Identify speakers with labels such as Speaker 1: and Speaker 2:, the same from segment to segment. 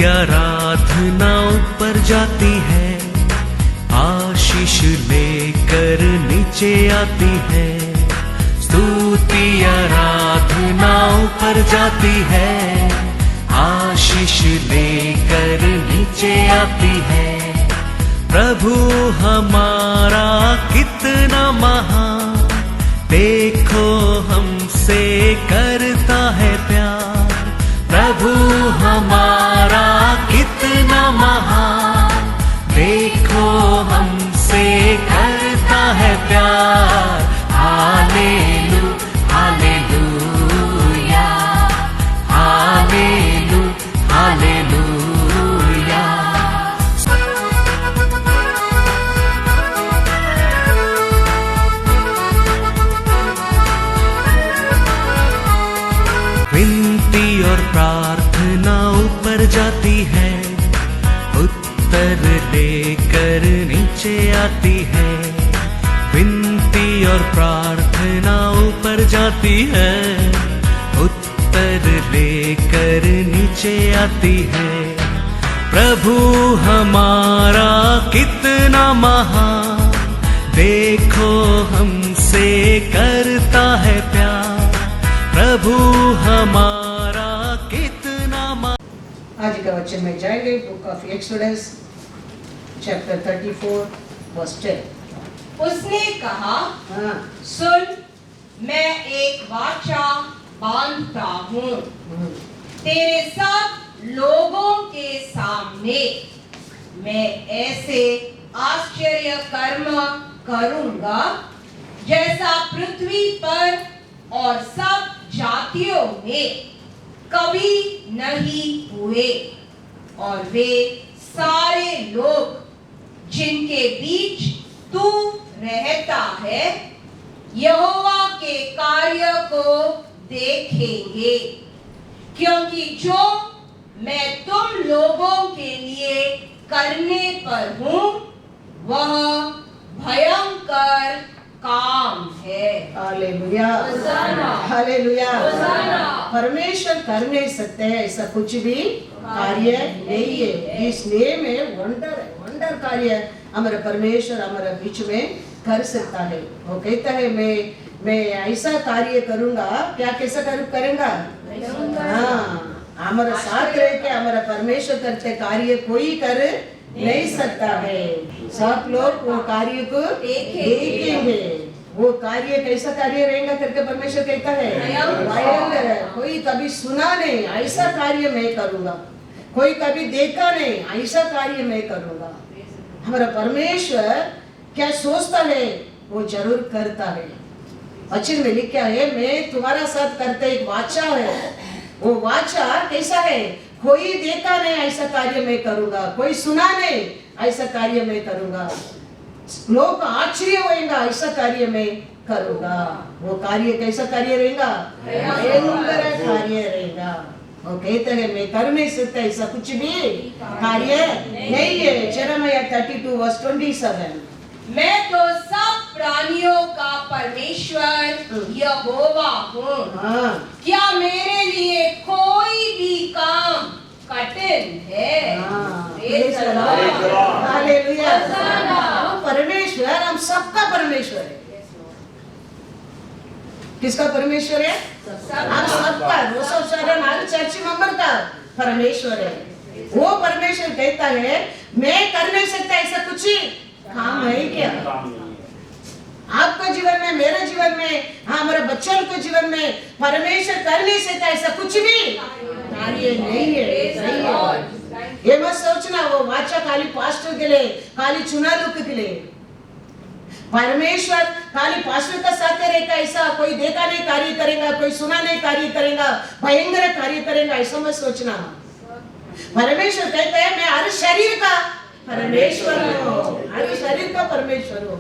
Speaker 1: आराधना ऊपर जाती है, आशीष लेकर नीचे आती है। स्तुति आराधना ऊपर जाती है, आशीष लेकर नीचे आती है। प्रभु हमारा कितना महान, देखो हमसे करता है प्यार। प्रभु हमारा कितना महान, देखो हमसे करता है प्यार। हालेलू हालेलूया, हालेलू हालेलूया। विनती और प्रार्थना ऊपर जाती है, उत्तर लेकर नीचे आती है। विनती और प्रार्थना ऊपर जाती है, उत्तर लेकर नीचे आती है। प्रभु हमारा कितना महान, देखो हमसे करता है प्यार। प्रभु हमारा कितना
Speaker 2: आज का वचन में जाएंगे book of Exodus chapter 34 verse 10।
Speaker 3: उसने कहा, सुन, मैं एक वाचा बांधता हूँ, तेरे सब लोगों के सामने मैं ऐसे आश्चर्य कर्म करूँगा जैसा पृथ्वी पर और सब जातियों में कभी नहीं हुए। और वे सारे लोग जिनके बीच तू रहता है, यहोवा के कार्य को देखेंगे, क्योंकि जो मैं तुम लोगों के लिए करने पर हूँ वह भयंकर काम है।
Speaker 2: Hallelujah hallelujah. परमेश्वर कर नहीं सकते हैं ऐसा कुछ भी कार्य नहीं है। इस नेम में वंडर है, वंडर कार्य हमारे परमेश्वर हमारे बीच में कर सकता है। वो कहता है मैं ऐसा कार्य करूंगा। क्या कैसा करेंगा? हाँ, हमारे साथ रह के हमारा परमेश्वर करते कार्य कोई कर नहीं सकता है। सब लोग वो कार्य को देखेंगे। वो कार्य कैसा कार्य रहेगा करके परमेश्वर कहता है भयंकर है। कोई कभी सुना नहीं ऐसा कार्य मैं करूंगा, कोई कभी देखा नहीं ऐसा कार्य मैं करूंगा। हमारा परमेश्वर क्या सोचता है वो जरूर करता है। वचन में लिखा है मैं तुम्हारा साथ करते एक वाचा है। वो वाचा कैसा है? कोई देखा नहीं ऐसा कार्य मैं करूंगा, कोई सुना नहीं ऐसा कार्य मैं करूंगा, लोग आश्चर्य होएगा ऐसा कार्य मैं करूंगा। वो कार्य कैसा कार्य रहेगा? भयंकर कार्य रहेगा। वो कहते हैं मैं कर नहीं सकता ऐसा कुछ भी कार्य नहीं है। यिर्मयाह 32 वर्स 27।
Speaker 3: मैं तो सब प्राणियों का परमेश्वर यहोवा हूँ। क्या मेरे लिए कोई भी काम कठिन है?
Speaker 2: हालेलुया। परमेश्वर हम सबका परमेश्वर है। किसका परमेश्वर है? हम सबका। वो सब सारे चर्च मेंबर का परमेश्वर है। वो परमेश्वर कहता है मैं कर नहीं सकता ऐसा कुछ काम है क्या? आपका जीवन में, मेरे जीवन में, हमारे बच्चों के जीवन में परमेश्वर कर नहीं सकता ऐसा कुछ भी कार्य नहीं है। ये मत सोचना वो वाचा खाली पास्टर के लिए, खाली चुना लोग के लिए। परमेश्वर खाली पास्टर का साथ रहेगा ऐसा कोई देखा नहीं कार्य करेगा, कोई सुना नहीं कार्य करेगा, भयंकर कार्य करेगा ऐसा मत सोचना। परमेश्वर कहता है मैं हर शरीर का परमेश्वर हूँ, हर शरीर का परमेश्वर हूँ।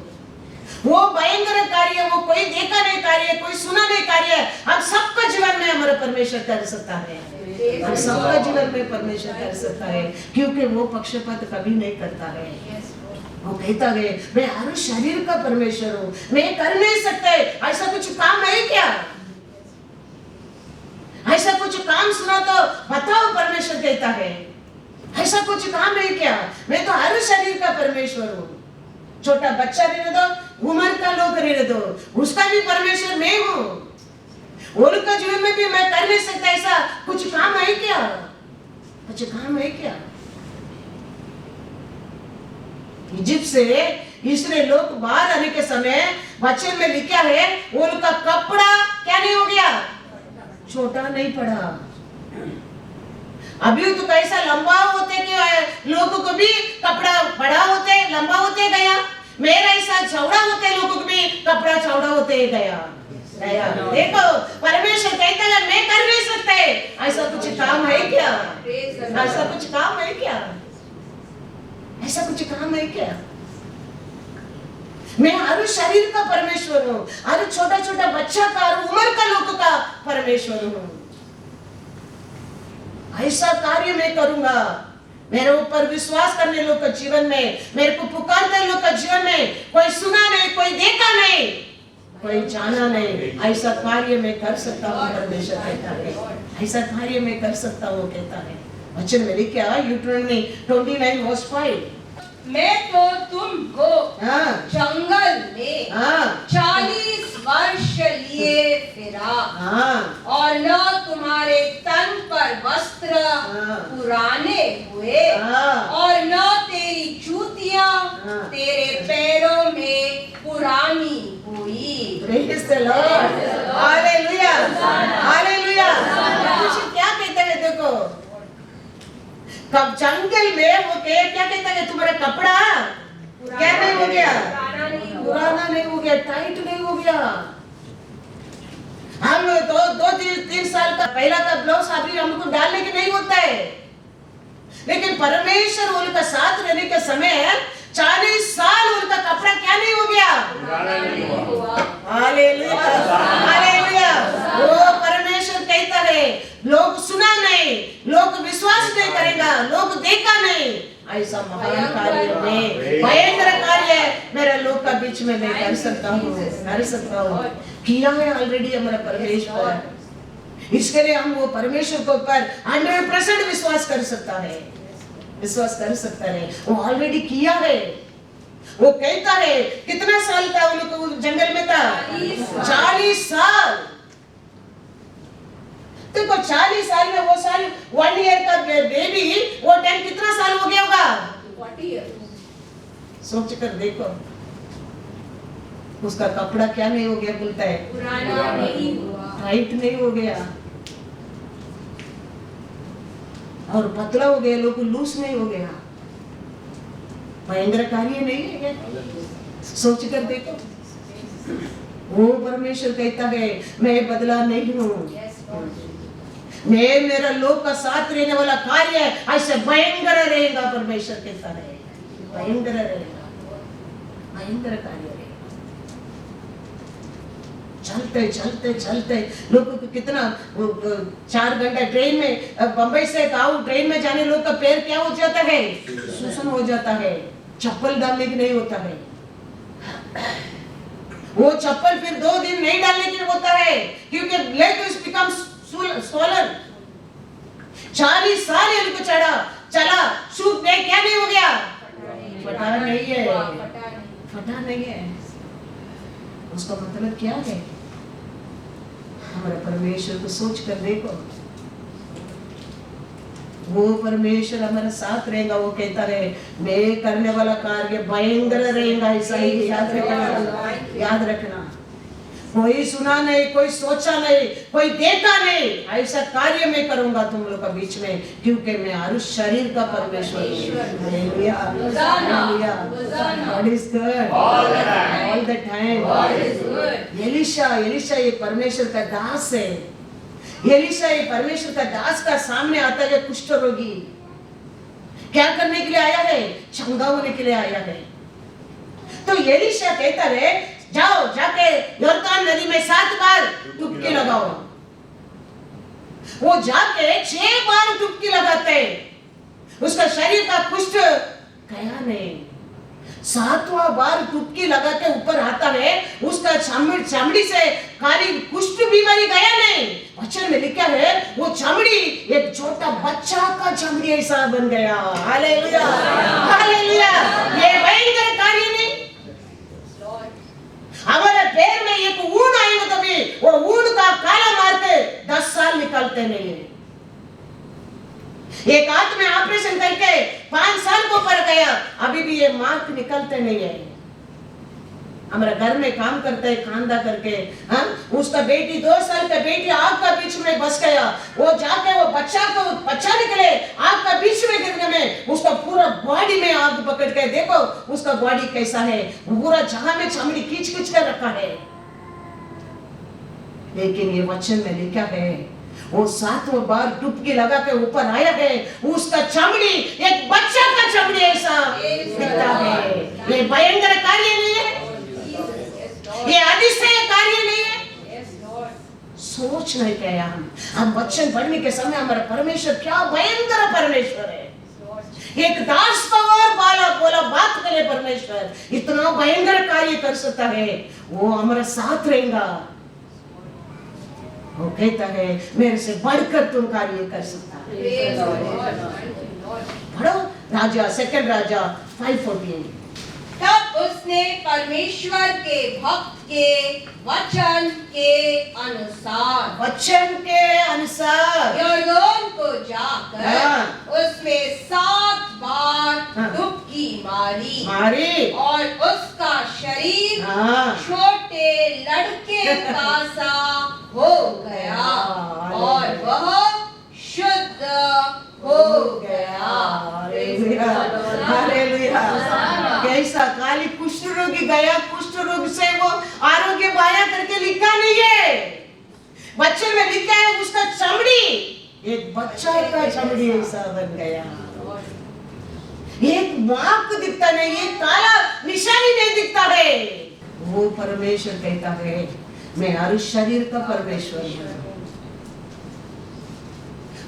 Speaker 2: वो भयंकर कार्य, वो कोई देखा नहीं कार्य, कोई सुना नहीं कार्य हम सबका जीवन में हमारा परमेश्वर कर सकता है। हम सबका जीवन में परमेश्वर कर सकता है क्योंकि वो पक्षपात कभी नहीं करता है। वो कहता है मैं हर शरीर का परमेश्वर हूँ, मैं कर नहीं सकता ऐसा कुछ काम है क्या? ऐसा कुछ काम सुना तो बताओ, परमेश्वर कहता है। ऐसा कुछ काम है क्या? मैं तो हर शरीर का परमेश्वर हूँ। छोटा बच्चा रहने दो, उम्र का लोग रहने दो, उसका भी परमेश्वर मैं हूँ। उनका जीवन में भी मैं कर नहीं सकता, ऐसा कुछ काम है क्या? कुछ काम है क्या? इजिप्ट से इसराइल लोग बाहर आने के समय वचन में लिखा है, उनका कपड़ा क्या नहीं हो गया? छोटा नहीं पड़ा। अभी तो कैसा लंबा होते कि लोगों को भी कपड़ा बड़ा होते लंबा होते गया, मेरा ऐसा चौड़ा होते लोगों को भी कपड़ा चौड़ा होते गया। देखो परमेश्वर कहता है मैं कर नहीं सकते, ऐसा कुछ काम है क्या? ऐसा कुछ काम है क्या? ऐसा कुछ काम है क्या? मैं हर शरीर का परमेश्वर हूँ, हर छोटा छोटा बच्चा का, हर उम्र का लोग का परमेश्वर हूँ। ऐसा कार्य मैं करूंगा। मेरे ऊपर विश्वास करने लोग का जीवन में, मेरे को पुकारते लोग का जीवन में कोई सुना नहीं, कोई देखा नहीं, कोई जाना नहीं, ऐसा कार्य मैं कर सकता हूँ। परमेश्वर कहता है ऐसा कार्य मैं कर सकता हूँ, कहता है वचन में लिखा यूट्यूटोनॉमी 29:5,
Speaker 3: मैं तो तुमको जंगल में 40 वर्ष लिए फिरा और न तुम्हारे तन पर वस्त्र पुराने हुए और न तेरी जूतियां तेरे पैरों में पुरानी हुई।
Speaker 2: Praise the Lord, hallelujah, hallelujah. क्या कहते हैं देखो, कब जंगल में वो क्या कहता है, तुम्हारा कपड़ा क्या नहीं हो गया? पुराना नहीं हो गया, टाइट नहीं हो गया। हम तो 2-3 साल का पहला का ब्लाउज अभी हमको डालने के नहीं होता है, लेकिन परमेश्वर उनका साथ रहने के समय 40 साल उनका कपड़ा क्या नहीं हो गया? Hallelujah, hallelujah. वो परमेश्वर कहता है लोग सुना नहीं, लोग विश्वास नहीं करेगा, लोग देखा नहीं, ऐसा महान कार्य में, भयंकर कार्य मेरा लोग का बीच में मैं कर सकता हूँ, कर सकता हूँ। किया है ऑलरेडी हमारा परमेश्वर। इसके लिए हम वो परमेश्वर के ऊपर 100% विश्वास कर सकता है, विश्वास कर सकता है। वो ऑलरेडी किया है। वो कहता है कितना साल का उनको जंगल में था? 40 साल। देखो 40 साल में वो साल 1 ईयर का बेबी, वो टाइम कितना साल हो गया होगा?
Speaker 3: 40 years।
Speaker 2: सोच कर देखो, उसका कपड़ा क्या नहीं हो गया? बोलता है
Speaker 3: पुराना नहीं हुआ,
Speaker 2: टाइट नहीं हो गया और पतला हो गया, लोग लूज नहीं हो गया। भयंकर कार्य नहीं है? सोच कर देखो। वो परमेश्वर कहता है मैं बदला नहीं हूँ, मैं मेरा लोग का साथ रहने वाला कार्य है, ऐसे भयंकर रहेगा। परमेश्वर कहता है भयंकर रहेगा, भयंकर कार्य रहेगा। चलते चलते चलते लोगों को कितना 4 घंटा ट्रेन में, बंबई से गाँव ट्रेन में जाने लोग का पैर क्या हो जाता है? सुसन हो जाता है, चप्पल डालने की नहीं होता है। वो चप्पल फिर 2 दिन नहीं डालने की होता है, क्योंकि लेग इज बिकम्स swollen। 40 साल इनको चला शूट में क्या नहीं हो गया? फटा नहीं है, फटा नहीं है। उसका मतलब क्या है? हमारे परमेश्वर को सोच कर देखो, वो परमेश्वर हमारे साथ रहेगा। वो कहता है मैं करने वाला कार्य भयंकर रहेगा, ऐसा ही याद रखना, याद रखना। कोई सुना नहीं, कोई सोचा नहीं, कोई देखा नहीं, ऐसा कार्य मैं करूंगा तुम लोग का बीच में, क्योंकि मैं हर शरीर का परमेश्वर हूं। Hallelujah, hallelujah. God is good all the time. Elisha ये परमेश्वर का दास है। एलीशा ये परमेश्वर का दास का सामने आता है कुष्ठ रोगी। क्या करने के लिए आया है? चंगा होने के लिए आया है। तो एलीशा कहता है जाओ जाके यॉर्दान नदी में 7 बार डुबकी लगाओ। वो जाके 6 बार डुबकी लगाते, उसका शरीर का कुष्ठ गया नहीं। सातवां बार डुबकी लगा के ऊपर आता है, उसका चमड़ी से काली कुष्ठ बीमारी गया नहीं। वचन में लिखा है वो चमड़ी एक छोटा बच्चा का चमड़ी ऐसा बन गया। Hallelujah, hallelujah. ये भयंकर कार्य नहीं। हमारे पैर में एक ऊन आएगा तो भी वो ऊन का काला मार के 10 साल निकालते नहीं है। एक हाथ में ऑपरेशन करके 5 साल को पर गया, अभी भी ये मार्क निकलते नहीं है। हमारे घर में काम करते है खांदा करके, हाँ, उसका बेटी 2 साल का बेटी आग का बीच में बस गया। वो जाके वो बच्चा निकले आग का बीच में गिरने में उसका पूरा बॉडी में आग पकड़ के देखो उसका बॉडी कैसा है, पूरा जहां में चमड़ी खींच कर रखा है। लेकिन ये वचन में लिखा है वो 7वां बार डुबकी लगा के ऊपर आया है, उसका चमड़ी एक बच्चा का चमड़ी ऐसा दिखता है। ये भयंकर कार्य नहीं है, ये अतिशय कार्य नहीं है। सोच नहीं पाया हम वचन पढ़ने के समय हमारा परमेश्वर क्या भयंकर परमेश्वर है। एक दास का और बोला बात करे परमेश्वर इतना भयंकर कार्य कर सकता है, वो हमारा साथ रहेगा। वो कहता है मेरे से बढ़कर तुम कार्य कर सकता है। पढ़ो राजा 2 राजा 5:14।
Speaker 3: तब उसने परमेश्वर के भक्त के वचन के अनुसार यर्दन को जाकर उसमें 7 बार डुबकी मारी और उसका शरीर छोटे लड़के का सा हो गया और वह शुद्ध हो गया।
Speaker 2: हालेलुया। कैसा काली कुष्ठ रोगी गया, कुष्ठ रोग से वो आरोग्य पाया करके लिखा नहीं है, बच्चे में लिखा है उसका चमड़ी एक बच्चा का चमड़ी ऐसा बन गया। एक मार्क दिखता नहीं, एक काला निशानी नहीं दिखता है। वो परमेश्वर कहता है मैं हर शरीर का परमेश्वर हूँ।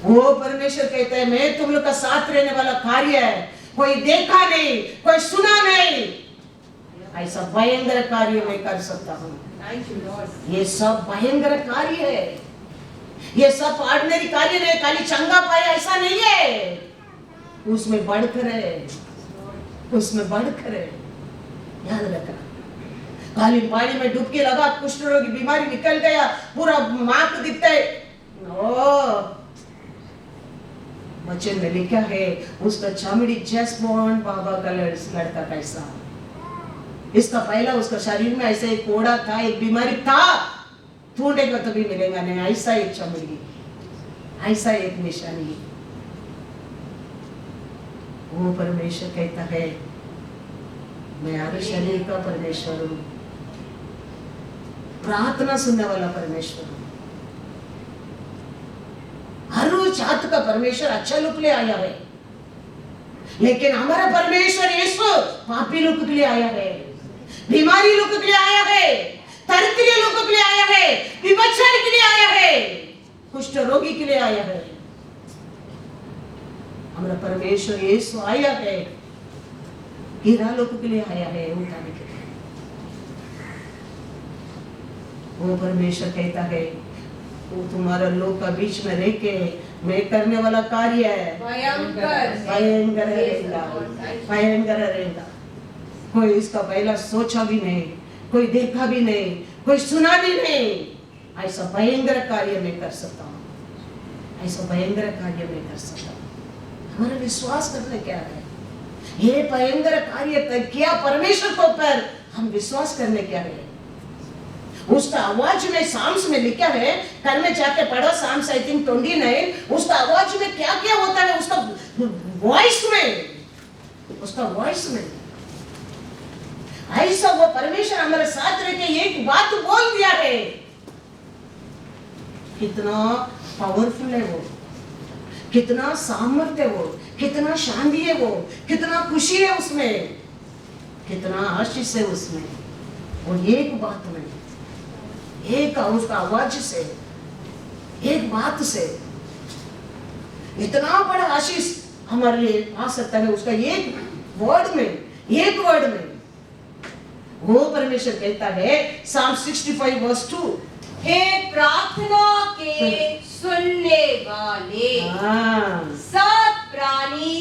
Speaker 2: वो परमेश्वर कहता है मैं तुम लोग का साथ रहने वाला कार्य है, कोई देखा नहीं, कोई सुना नहीं, ऐसा भयंकर कार्य मैं कर सकता हूँ। ये सब भयंकर कार्य है, ये सब ऑर्डिनरी कार्य नहीं। खाली चंगा पाया ऐसा नहीं है, उसमें बढ़कर है, उसमें बढ़कर है। याद रखना, खाली पानी में डुबकी लगा कुष्ठ रोग की बीमारी निकल गया, पूरा मार्क दिखता है। ओ वचन में लिखा है उसका चमड़ी जसबोन बाबा का लड़का कैसा। इसका पहला उसका शरीर में ऐसे एक कोड़ा था, एक बीमारी था, ढूंढेगा तो भी मिलेगा नहीं, ऐसा एक चमड़ी, ऐसा एक निशानी। वो परमेश्वर कहता है मैं हर शरीर का परमेश्वर हूँ, प्रार्थना सुनने वाला परमेश्वर हूँ। हर जात का परमेश्वर अच्छा लोग के लिए आया है, लेकिन हमारा परमेश्वर यीशु पापी लोग के लिए आया है, बीमारी लोग के लिए आया है, दरिद्र लोगों के लिए आया है, विभत्सर के लिए आया है, कुष्ठ रोगी के लिए आया है। हमारा परमेश्वर यीशु आया है, हीरा लोगों के लिए आया है, उठाने के लिए। वो परमेश्वर कहता है वो तुम्हारा लोग का बीच में रह के मैं करने वाला कार्य है भयंकर रहेगा, भयंकर रहेगा। कोई इसका पहला सोचा भी नहीं, कोई देखा भी नहीं, कोई सुना भी नहीं। ऐसा भयंकर कार्य मैं कर सकता हूँ, ऐसा भयंकर कार्य मैं कर सकता हूँ। हमारा विश्वास करने क्या है, ये भयंकर कार्य किया परमेश्वर के ऊपर हम विश्वास करने क्या है। उसका आवाज में साम्स में लिखा है, कल में जाके पढ़ो साम्स आई थिंक 29, उसका आवाज में क्या क्या होता है, उसका वॉइस में, उसका वॉइस में ऐसा वो परमेश्वर हमारे साथ रह के एक बात बोल दिया है। कितना पावरफुल है वो, कितना सामर्थ्य है वो, कितना शांति है वो, कितना खुशी है उसमें, कितना आशीष है उसमें। और एक बात में, एक उसका आवाज से, एक बात से इतना बड़ा आशीष हमारे लिए आ सकता है। उसका एक वर्ड में, एक वर्ड में वो परमेश्वर कहता है Psalm 65 verse 2,
Speaker 3: हे प्रार्थना के सुनने वाले सब प्राणी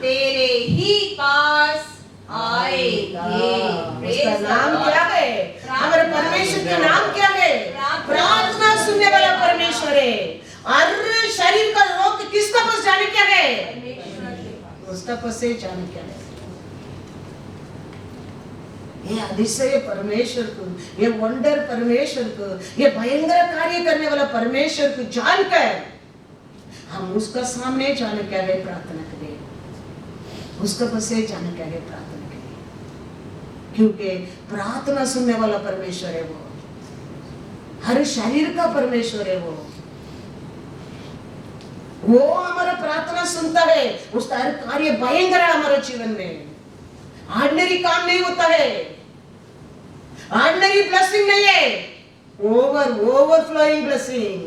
Speaker 3: तेरे ही पास आएंगे।
Speaker 2: उसका नाम क्या है? हमारे परमेश्वर का नाम क्या है? प्रार्थना सुनने वाला परमेश्वर है। और शरीर का रोग किसका पास जाने क्या है? उसका पास से जाने क्या है? ये अधिशय परमेश्वर को, ये वंडर परमेश्वर को, ये भयंकर कार्य करने वाला परमेश्वर को जानकर हम उसका सामने जाने क्या है? प्रार्थना करें। उसका पास से जाने क्या है? प्रार्थना करें, क्योंकि प्रार्थना सुनने वाला परमेश्वर है वो, हर शरीर का परमेश्वर है वो हमारा प्रार्थना सुनता है। उसका हर कार्य भयंकर है हमारे जीवन में। ऑर्डिनरी काम नहीं होता है, ऑर्डिनरी ब्लेसिंग नहीं है, ओवरफ्लोइंग ब्लेसिंग।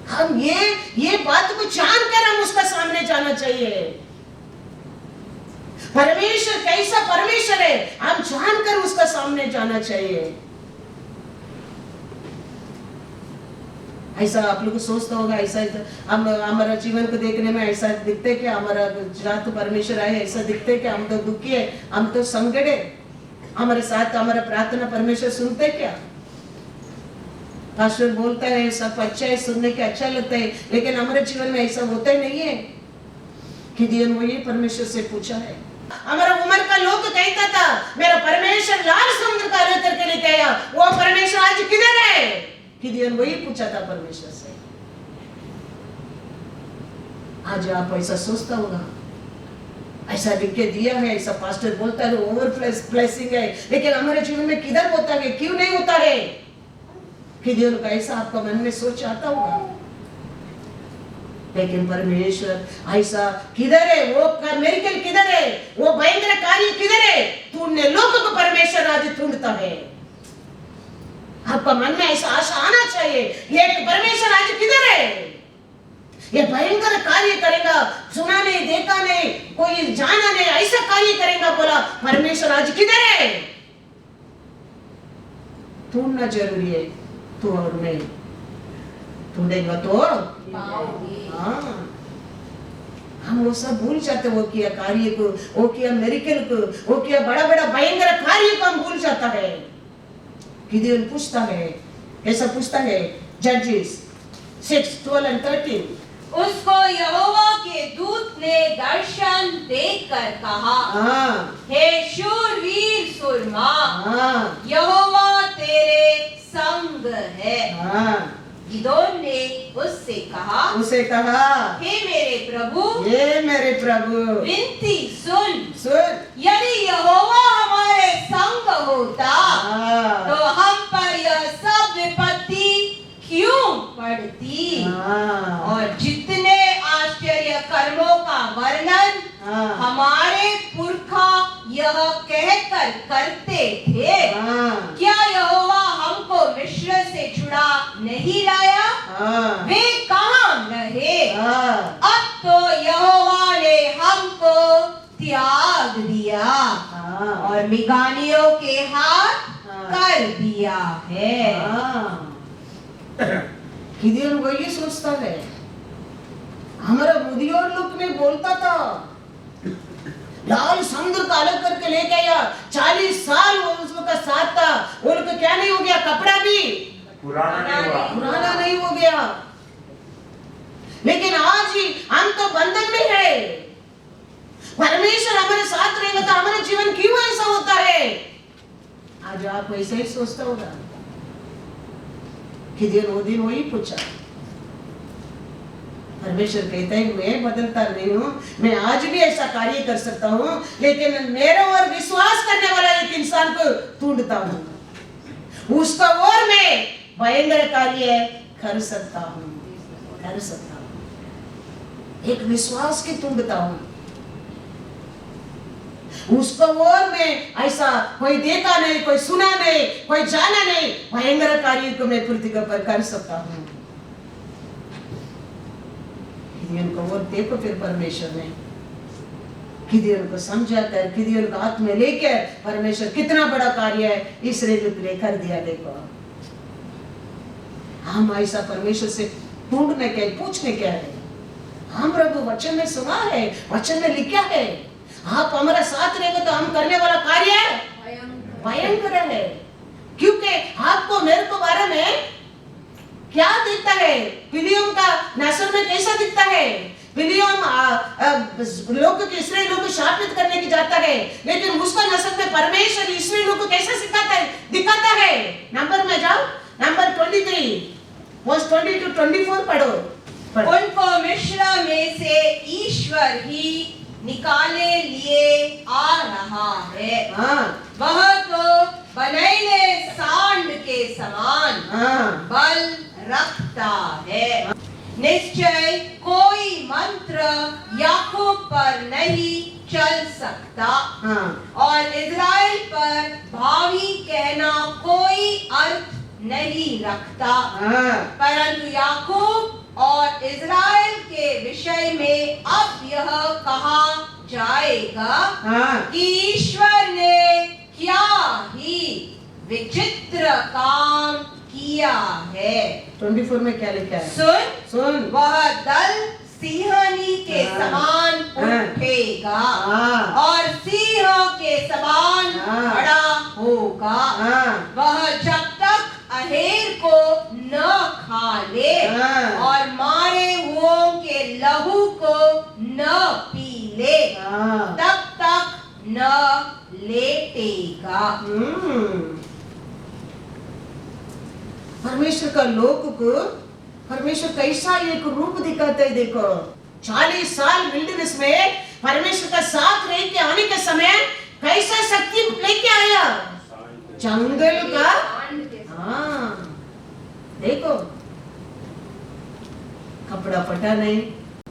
Speaker 2: हम ये बात को जानकर हम उसका सामने जाना चाहिए। परमेश्वर कैसा परमेश्वर है हम जानकर उसका सामने जाना चाहिए। ऐसा आप लोग सोचता होगा, ऐसा हम हमारा जीवन को देखने में ऐसा दिखते कि हमारा जात परमेश्वर आए, ऐसा दिखते कि हम तो दुखी है, हम तो संकट है, हमारे साथ हमारा प्रार्थना परमेश्वर सुनते क्या? पास्टर बोलता है सब अच्छा है, सुनने के अच्छा लगता है, लेकिन हमारे जीवन में ऐसा होता ही नहीं है। गिदियोन वही परमेश्वर से पूछा है। हमारा उम्र का लोग कहता था मेरा परमेश्वर लाल समुद्र का पार करके लेके आया, वो परमेश्वर आज किधर है? गिदियोन वही पूछा था परमेश्वर से। आज आप ऐसा सोचता होगा, ऐसा लिख के दिया है, ऐसा पास्टर बोलता है ओवर ब्लेसिंग है, लेकिन हमारे जीवन में किधर होता है, क्यों नहीं होता है? गिदियोन का ऐसा आपका मन में सोच आता होगा, लेकिन परमेश्वर ऐसा किधर है? वो मिरेकल किधर है? वो भयंकर कार्य किधर है? तूने लोगों को परमेश्वर आज ढूंढता है। आपका मन में ऐसा आशा आना चाहिए, ये परमेश्वर आज किधर है? ये भयंकर कार्य करेगा, सुना नहीं, देखा नहीं, कोई जाना नहीं, ऐसा कार्य करेगा, बोला परमेश्वर आज किधर है? ढूंढना जरूरी है। तू और मैं ढूंढेगा तो हाँ, हम वो सब भूल जाते, वो किया कार्य को, वो किया मिरेकल को, वो किया बड़ा बड़ा भयंकर कार्य को हम भूल जाता है। गिदियोन पूछता है, ऐसा पूछता है, जजेस 6:12 and 13।
Speaker 3: उसको यहोवा के दूत ने दर्शन देकर कहा, हे शूरवीर सुरमा, यहोवा तेरे संग है। गिदोन ने उससे कहा, हे मेरे प्रभु, विनती सुन, यदि यहोवा हमारे संग होता तो हम पर यह सब विपत्ति क्यों पड़ती? और जितने आश्चर्य कर्मों का वर्णन हमारे पुरखा यह कहकर करते थे, क्या यहोवा हमको मिस्र से छुड़ा नहीं लाया? वे कहाँ रहे? अब तो यहोवा ने हमको त्याग दिया और मिगानियों के हाथ कर दिया है।
Speaker 2: गिदियोन वही सोचता है। हमारा मुदियोर लोग में बोलता था लाल समुद्र का अलग करके लेके आया, 40 साल वो उसका साथ था, वो लोग क्या नहीं हो गया? कपड़ा भी पुराना नहीं हो गया। लेकिन आज ही हम तो बंधन में है। परमेश्वर हमारे साथ रहेगा तो हमारा जीवन क्यों ऐसा होता है? आज आप ऐसा ही सोचता होगा। गिदियोन वो दिन वही पूछा। परमेश्वर कहता है मैं बदलता नहीं हूँ, मैं आज भी ऐसा कार्य कर सकता हूँ, लेकिन मेरे और विश्वास करने वाला एक इंसान को ढूंढता हूँ, उसका और मैं भयंकर कार्य कर सकता हूँ। एक विश्वास की ढूंढता हूँ, उसका और मैं ऐसा कोई देखा नहीं, कोई सुना नहीं, कोई जाना नहीं, भयंकर कार्य को मैं पृथ्वी पर कर सकता हूँ। गिदियोन को और देखो फिर परमेश्वर ने गिदियोन को समझाकर, गिदियोन को हाथ में लेकर परमेश्वर कितना बड़ा कार्य है इस्राएल के लिए कर दिया। देखो हम ऐसा परमेश्वर से ढूंढने क्या, पूछने क्या है? हम प्रभु वचन में सुना है, वचन में लिखा है, आप हमारा साथ रहेंगे तो हम करने वाला कार्य भयंकर है। क्योंकि आपको मेरे को बारे में क्या दिखता है? बिलियम का नासर में कैसा दिखता है? बिलियम लोग को इस्राएल लोग को शापित करने की जाता है, लेकिन उसका नसल में परमेश्वर इस्राएल लोग को कैसा सिखाता है, दिखाता है। नंबर में जाओ, नंबर 23 वर्स 20 to 24 पढ़ो।
Speaker 3: उनको मिस्र में से ईश्वर ही निकाले लिए आ रहा है। वह तो बनैले सांड के समान बल रखता है। निश्चय कोई मंत्र याकूब पर नहीं चल सकता और इज़राइल पर भावी कहना कोई अर्थ नहीं रखता। परंतु याकूब और इज़राइल के विषय में अब यह कहा जाएगा कि ईश्वर ने क्या ही विचित्र काम किया है।
Speaker 2: 24 में क्या लिखा है?
Speaker 3: सुन वह दल सिंहनी के समान उठेगा और सिंह के समान बड़ा होगा। वह जब तक अहेर को न खा ले और मारे हुओं के लहू को न पी ले तब तक न लेटेगा।
Speaker 2: परमेश्वर का लोग को परमेश्वर कैसा एक रूप दिखाता है। देखो 40 साल विल्डरनेस में परमेश्वर का साथ रह के आने के समय कैसा शक्ति लेके आया, जंगल का। देखो कपड़ा फटा नहीं,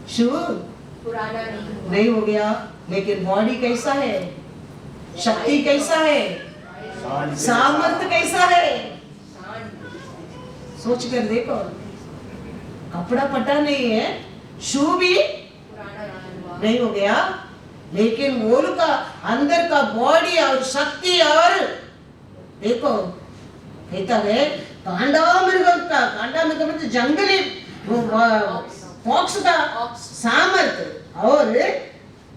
Speaker 2: शू
Speaker 3: पुराना
Speaker 2: नहीं हो गया, लेकिन बॉडी कैसा है, शक्ति कैसा है, सामर्थ्य कैसा है। सोच कर देखो, कपड़ा फटा नहीं है, शू भी नहीं हो गया, लेकिन वो का अंदर का बॉडी और शक्ति और देखो कहता है कांडामृग का, कांडामृग मतलब जंगली फॉक्स का सामर्थ्य। और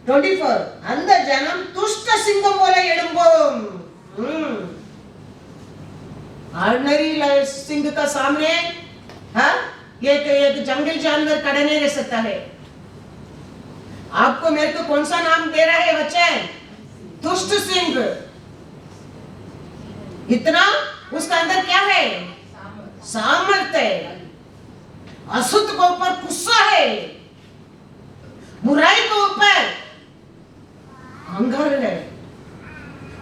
Speaker 2: 24 अंध जனம் துஷ்ட சிங்கம் போல எழும்பும்। ऑर्डिनरी सिंह का सामने एक जंगल जानवर खड़ा नहीं रह सकता है। आपको मेरे को कौन सा नाम दे रहा है बच्चे? दुष्ट सिंह। इतना उसका अंदर क्या है? सामर्थ्य है। असुत के ऊपर गुस्सा है, बुराई के ऊपर अंगर है।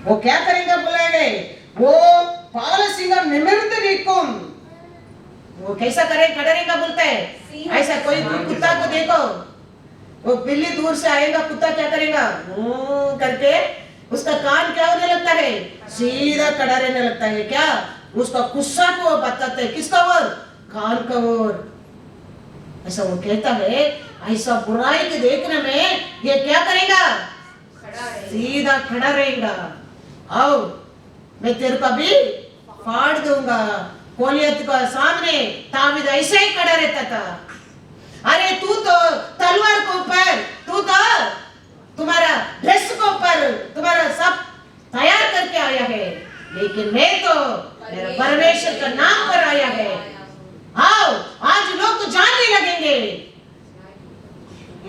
Speaker 2: वो क्या करेगा बोला गए, वो पाल सिंह निमिर्द निकुम। वो कैसा करे करेगा बोलता है, ऐसा कोई कुत्ता को देखो, वो बिल्ली दूर से आएगा, कुत्ता क्या करेगा करके उसका कान क्या होने लगता है, सीधा खड़ा रहने लगता है। क्या उसका गुस्सा को बताते है, किसका ओर? कान का ओर। ऐसा वो कहता है, ऐसा बुराई के देखने में ये क्या करेगा, सीधा खड़ा रहेगा। आओ मैं तेरे को भी फाड़ दूंगा। गोलियत का सामने दाऊद ऐसे ही खड़ा रहता था। अरे तू तो तलवार के ऊपर, तू तो तुम्हारा ड्रेस के ऊपर तुम्हारा सब तैयार करके आया है, लेकिन मैं तो मेरा परमेश्वर का नाम पर आया है। आओ आज लोग तो जानने लगेंगे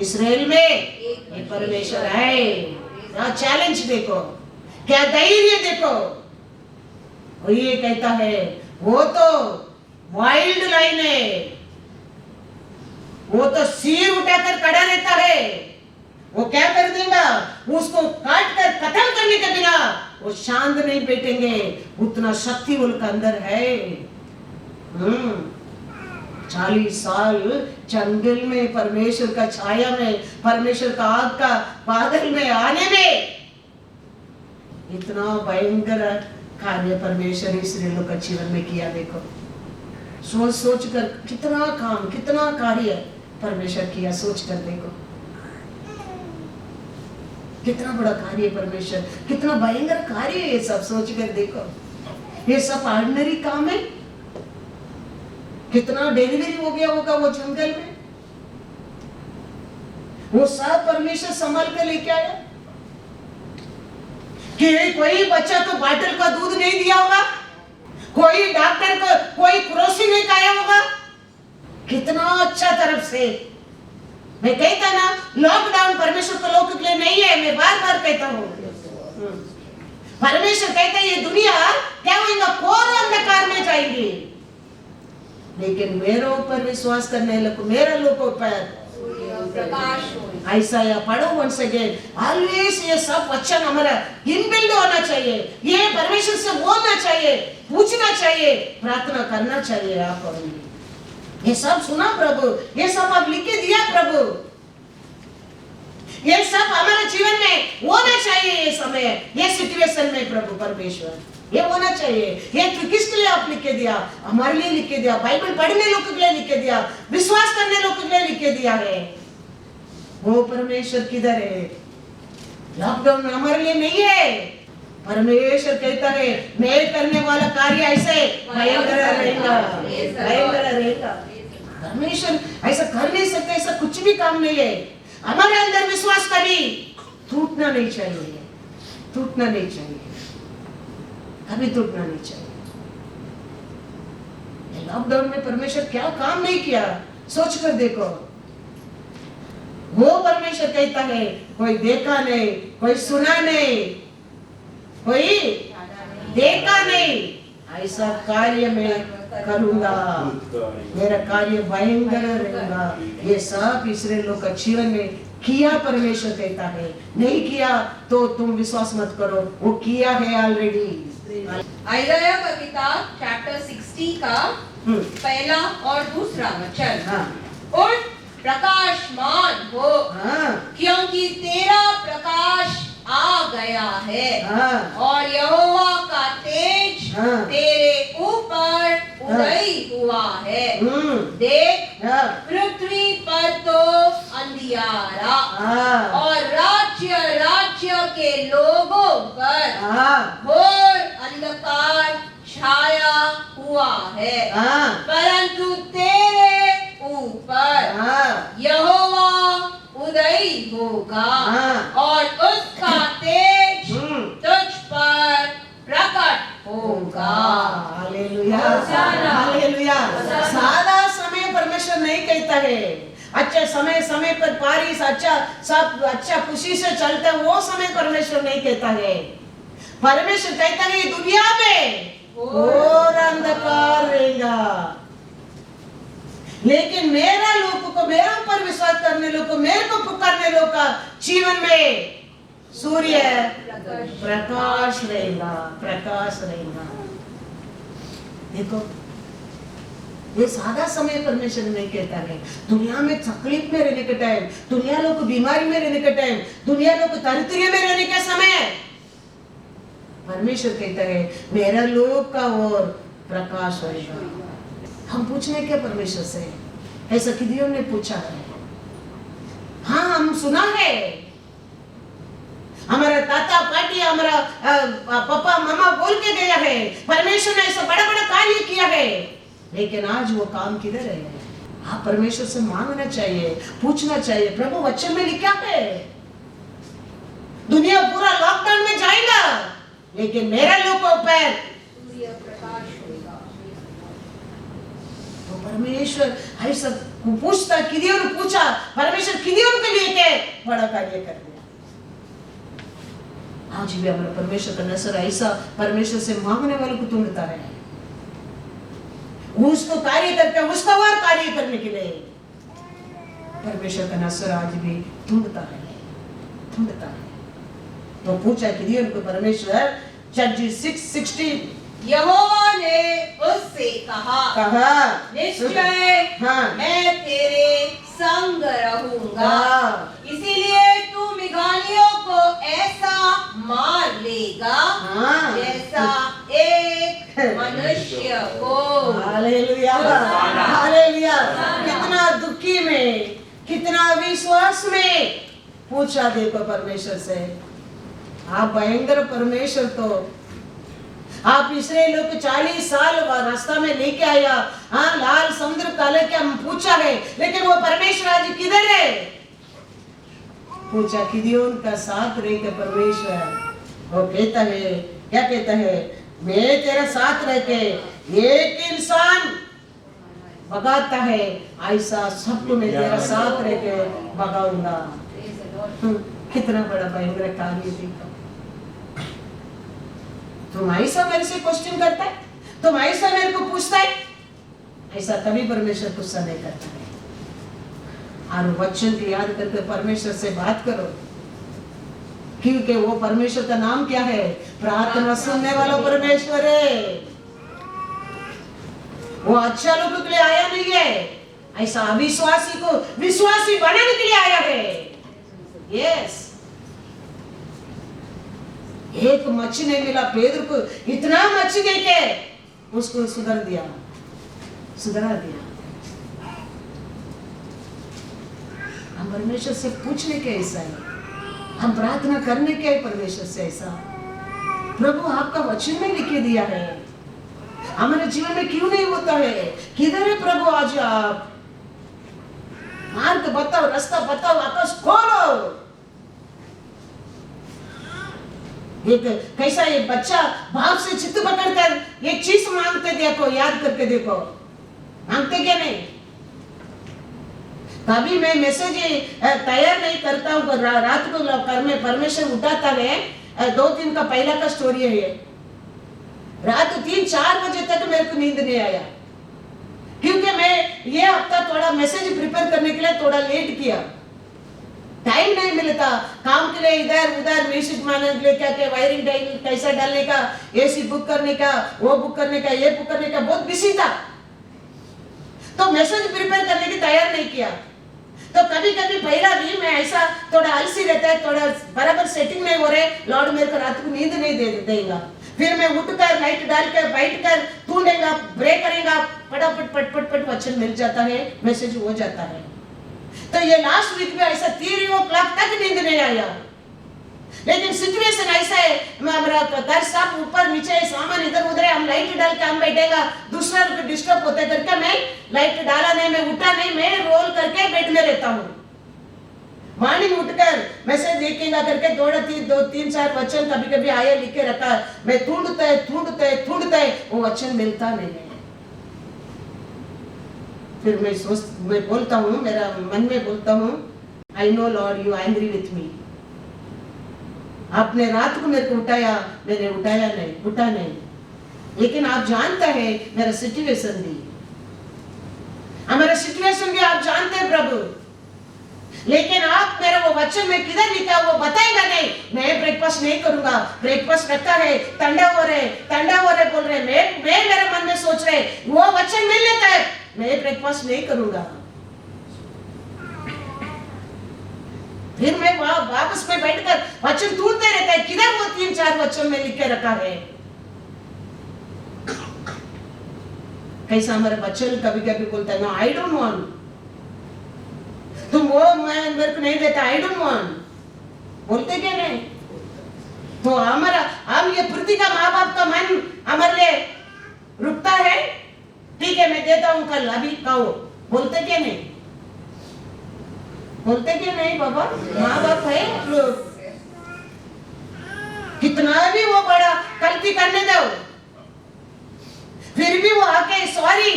Speaker 2: इस्राएल में एक परमेश्वर है। क्या चैलेंज देखो, क्या धैर्य देखो। वो ये कहता है, वो तो वाइल्ड लाइन है, वो तो सिर उठाकर खड़ा रहता है। वो क्या कर देगा, उसको काट कर कत्ल करने के बिना वो शांत नहीं बैठेंगे। उतना शक्ति उनका अंदर है। 40 साल जंगल में परमेश्वर का छाया में, परमेश्वर का आग का बादल में आने में इतना भयंकर कार्य परमेश्वर इस्राएल का जीवन में किया। देखो सोच सोच कर कितना काम, कितना कार्य परमेश्वर किया, सोच कर देखो कितना बड़ा कार्य परमेश्वर, कितना भयंकर कार्य है ये सब, सोच कर देखो। ये सब ऑर्डिनरी काम है। कितना डिलीवरी हो गया होगा वो जंगल में, वो सब परमेश्वर संभाल कर लेके आया। कि कोई बच्चा तो बॉटल का दूध नहीं दिया होगा, कोई डॉक्टर को कोई क्रोसिन नहीं खाया होगा। कितना अच्छा तरफ से। मैं कहता ना, लॉकडाउन परमेश्वर के लोगों के लिए नहीं है, मैं बार बार कहता हूँ। परमेश्वर कहता है ये दुनिया क्या होगा, घोर अंधकार में जाएगी, लेकिन मेरे ऊपर विश्वास करने लोग, मेरे लोगों पर
Speaker 3: प्रकाश हो।
Speaker 2: ऐसा या पढ़ो once again, always ये सब वचन हमारा इनबिल्ड होना चाहिए। ये परमेश्वर से बोलना चाहिए, पूछना चाहिए, प्रार्थना करना चाहिए। आप और ये सब सुना प्रभु, ये सब आप लिख के दिया प्रभु, ये सब हमारे जीवन में होना चाहिए। ये समय, ये सिचुएशन में प्रभु परमेश्वर ये होना चाहिए। ये किसके लिए आप लिख के दिया? हमारे लिए लिख के दिया, बाइबल पढ़ने लोगों के लिए लिख के दिया, विश्वास करने लोगों के लिए लिख के दिया है। वो परमेश्वर किधर है? लॉकडाउन में हमारे लिए नहीं है। परमेश्वर कहता है मैं करने वाला कार्य ऐसे भयंकर रहेगा, भयंकर रहेगा। परमेश्वर ऐसा कर नहीं सकते, ऐसा कुछ भी काम नहीं है। हमारे अंदर विश्वास कभी टूटना नहीं चाहिए, टूटना नहीं चाहिए, कभी टूटना नहीं चाहिए। लॉकडाउन में परमेश्वर क्या काम नहीं किया, सोच कर देखो। वो परमेश्वर कहता है कोई देखा नहीं, कोई सुना नहीं, कोई देखा नहीं, ऐसा कार्य मैं करूंगा, मेरा कार्य भयंकर रहेगा। ये सब इस्राएलियों का जीवन में किया परमेश्वर कहता है। नहीं किया तो तुम विश्वास मत करो, वो किया है ऑलरेडी।
Speaker 3: आयदाया का किताब चैप्टर 60 का पहला और दूसरा वचन। उठ प्रकाशमान हो, क्योंकि तेरा प्रकाश आ गया है, और यहोवा का तेज तेरे ऊपर उदय हुआ है। देख पृथ्वी पर तो अंधियारा, और राज्य राज्य के लोगों पर घोर अंधकार छाया हुआ है, परंतु तेरे ऊपर यहोवा उदय होगा, और उसका तेज तुझ पर प्रकट होगा।
Speaker 2: Hallelujah, hallelujah. सादा समय परमेश्वर नहीं कहता है। अच्छा समय, समय पर बारिश, अच्छा सब अच्छा खुशी से चलता है, वो समय परमेश्वर नहीं कहता है। परमेश्वर कहता है दुनिया में घोर अंधकार रहेगा, लेकिन मेरा लोगों को, मेरे ऊपर विश्वास करने लोगों को, मेरे को पुकारने लोगों का जीवन में सूर्य प्रकाश रहेगा, प्रकाश रहेगा। देखो ये सादा समय परमेश्वर नहीं कहता है। दुनिया में तकलीफ में रहने का टाइम, दुनिया लोग को बीमारी में रहने का टाइम, दुनिया लोग को दरिद्र में रहने का समय, परमेश्वर कहता है मेरा लोग का और प्रकाश होगा। हम पूछने क्या परमेश्वर से? ऐसा किदियोन ने पूछा है। हाँ हम सुना है, हमारा ताता पाटी, हमारा पापा मामा बोल के गया है परमेश्वर ने ऐसा बड़ा बड़ा कार्य किया है, लेकिन आज वो काम किधर है? आप परमेश्वर से मांगना चाहिए, पूछना चाहिए। प्रभु वचन में लिखा है दुनिया पूरा लॉकडाउन में जाएगा, लेकिन मेरा लोगों पर तो परमेश्वर ऐसा पूछता, किदियोन पूछा, परमेश्वर किदियोन के लिए के बड़ा कार्य कर दिया। आज भी हमारा परमेश्वर का नजर ऐसा परमेश्वर से मांगने वालों को ढूंढता है, उसको कार्य करके उसका और कार्य करने के लिए परमेश्वर का नजर आज भी ढूंढता है, ढूंढता है। तो पूछा किदियोन को परमेश्वर, जजेस 6:16,
Speaker 3: यहोवा ने उससे कहा निश्चय मैं तेरे संग रहूंगा, इसीलिए तू मिघानियों को ऐसा मार लेगा जैसा एक मनुष्य को।
Speaker 2: Hallelujah, hallelujah. कितना दुख दुखी में, कितना विश्वास में पूछा देखो परमेश्वर से। आप भयंकर परमेश्वर तो आप इस्राएलियों को 40 साल रास्ता में लेके आया। हाँ, लाल समुद्र काले के हम पूछा है, लेकिन वो परमेश्वर आज किधर है? पूछा गिदोन का साथ रह के परमेश्वर वो कहता है, क्या कहता है? मैं तेरा साथ रह के एक इंसान भगाता है, ऐसा सबको मैं तेरा साथ रह के भगाऊंगा। कितना बड़ा भयंकर कार्य देखो। तुम ऐसा मेरे से क्वेश्चन करता है, तुम ऐसा मेरे को पूछता है, ऐसा कभी परमेश्वर गुस्सा नहीं करता है। और वचन को याद करके परमेश्वर से बात करो, क्योंकि वो परमेश्वर का नाम क्या है? प्रार्थना सुनने वाला परमेश्वर है। वो अच्छा लोगों के लिए आया नहीं है, ऐसा अविश्वासी को विश्वासी बनाने के लिए आया है। यस, एक मच्छी नहीं मिला पेदर को, इतना मच्छी देके उसको सुधरा दिया। हम परमेश्वर से पूछने के ऐसा है, हम प्रार्थना करने के परमेश्वर से ऐसा। प्रभु आपका वचन में लिखे दिया है, हमारे जीवन में क्यों नहीं होता है? किधर है प्रभु? आज आप मार्ग बताओ, रास्ता बताओ, आकाश खोलो। एक कैसा एक बच्चा बाप से चित्त पकड़कर एक चीज मांगते देखो, याद करके देखो, मांगते क्या नहीं? कभी मैं मैसेज तैयार नहीं करता हूँ, रात को घर में परमेश्वर उठाता है। 2 दिन का पहला का स्टोरी है ये। रात 3-4 बजे तक मेरे को नींद नहीं आया, क्योंकि मैं ये हफ्ता थोड़ा मैसेज प्रिपेयर करने के लिए थोड़ा लेट किया। टाइम नहीं मिलता काम के लिए, इधर उधर मैसेज मारने के लिए, क्या क्या वायरिंग कैसा डालने का, एसी बुक करने का, वो बुक करने का, ये बुक करने का, बहुत बिजी था। तो मैसेज प्रिपेयर करने की तैयार नहीं किया। तो कभी कभी पहला भी मैं ऐसा थोड़ा आलसी रहता है, थोड़ा बराबर सेटिंग नहीं हो रहे, लॉर्ड मेरे को रात को नींद नहीं देगा। फिर मैं उठकर लाइट डालकर बैठकर ढूंढेगा, ब्रेक करेगा, फटाफट पट पट पट वचन मिल जाता है, मैसेज हो जाता है। तो ये लास्ट वीक में ऐसा 3 o'clock तक नींद नहीं आया। लेकिन सिचुएशन ऐसा है, हमारा घर सब ऊपर नीचे सामान इधर उधर है, हम लाइट डाल के हम बैठेगा, दूसरा लोग डिस्टर्ब होते करके मैं लाइट डाला नहीं, मैं उठा नहीं, मैं रोल करके बेड में रहता हूँ। मॉर्निंग उठकर मैसेज देखेगा करके 2-3-4 वचन कभी कभी आया लिख के रखा, मैं ढूंढते वो वचन मिलता नहीं है। फिर मैं बोलता हूँ, मेरा मन में बोलता हूँ, I know Lord you angry with me. आपने रात को मेरे को उठाया, मैंने उठा नहीं, लेकिन आप जानते हैं मेरा सिचुएशन भी, हमारा सिचुएशन भी आप जानते हैं प्रभु। लेकिन आप मेरा वो वचन में किधर लिखा वो बताएगा नहीं। मैं ब्रेकफास्ट नहीं करूंगा, ब्रेकफास्ट रखा है, ठंडा हो रहे बोल रहे, मैं मेरे मन में सोच रहे वो वचन मिल लेता है, मैं ब्रेकफास्ट नहीं करूंगा। फिर मैं वापस में बैठकर वचन ढूंढते रहता है, किधर वो 3-4 वचन में लिख के रखा है। कैसा हमारे बच्चे कभी कभी बोलता है, नो आई डोंट वांट, तुम वो मैं मेरे को नहीं देता, आई डोंट वांट, बोलते क्या नहीं? तो हमारा हम ये पृथ्वी का माँ बाप का मन हमारे लिए रुकता है, ठीक है मैं देता हूँ कल, अभी कहो, बोलते क्या नहीं? बोलते क्या नहीं बाबा? माँ बाप है लोग, कितना भी वो बड़ा गलती करने दो, फिर भी वो आके सॉरी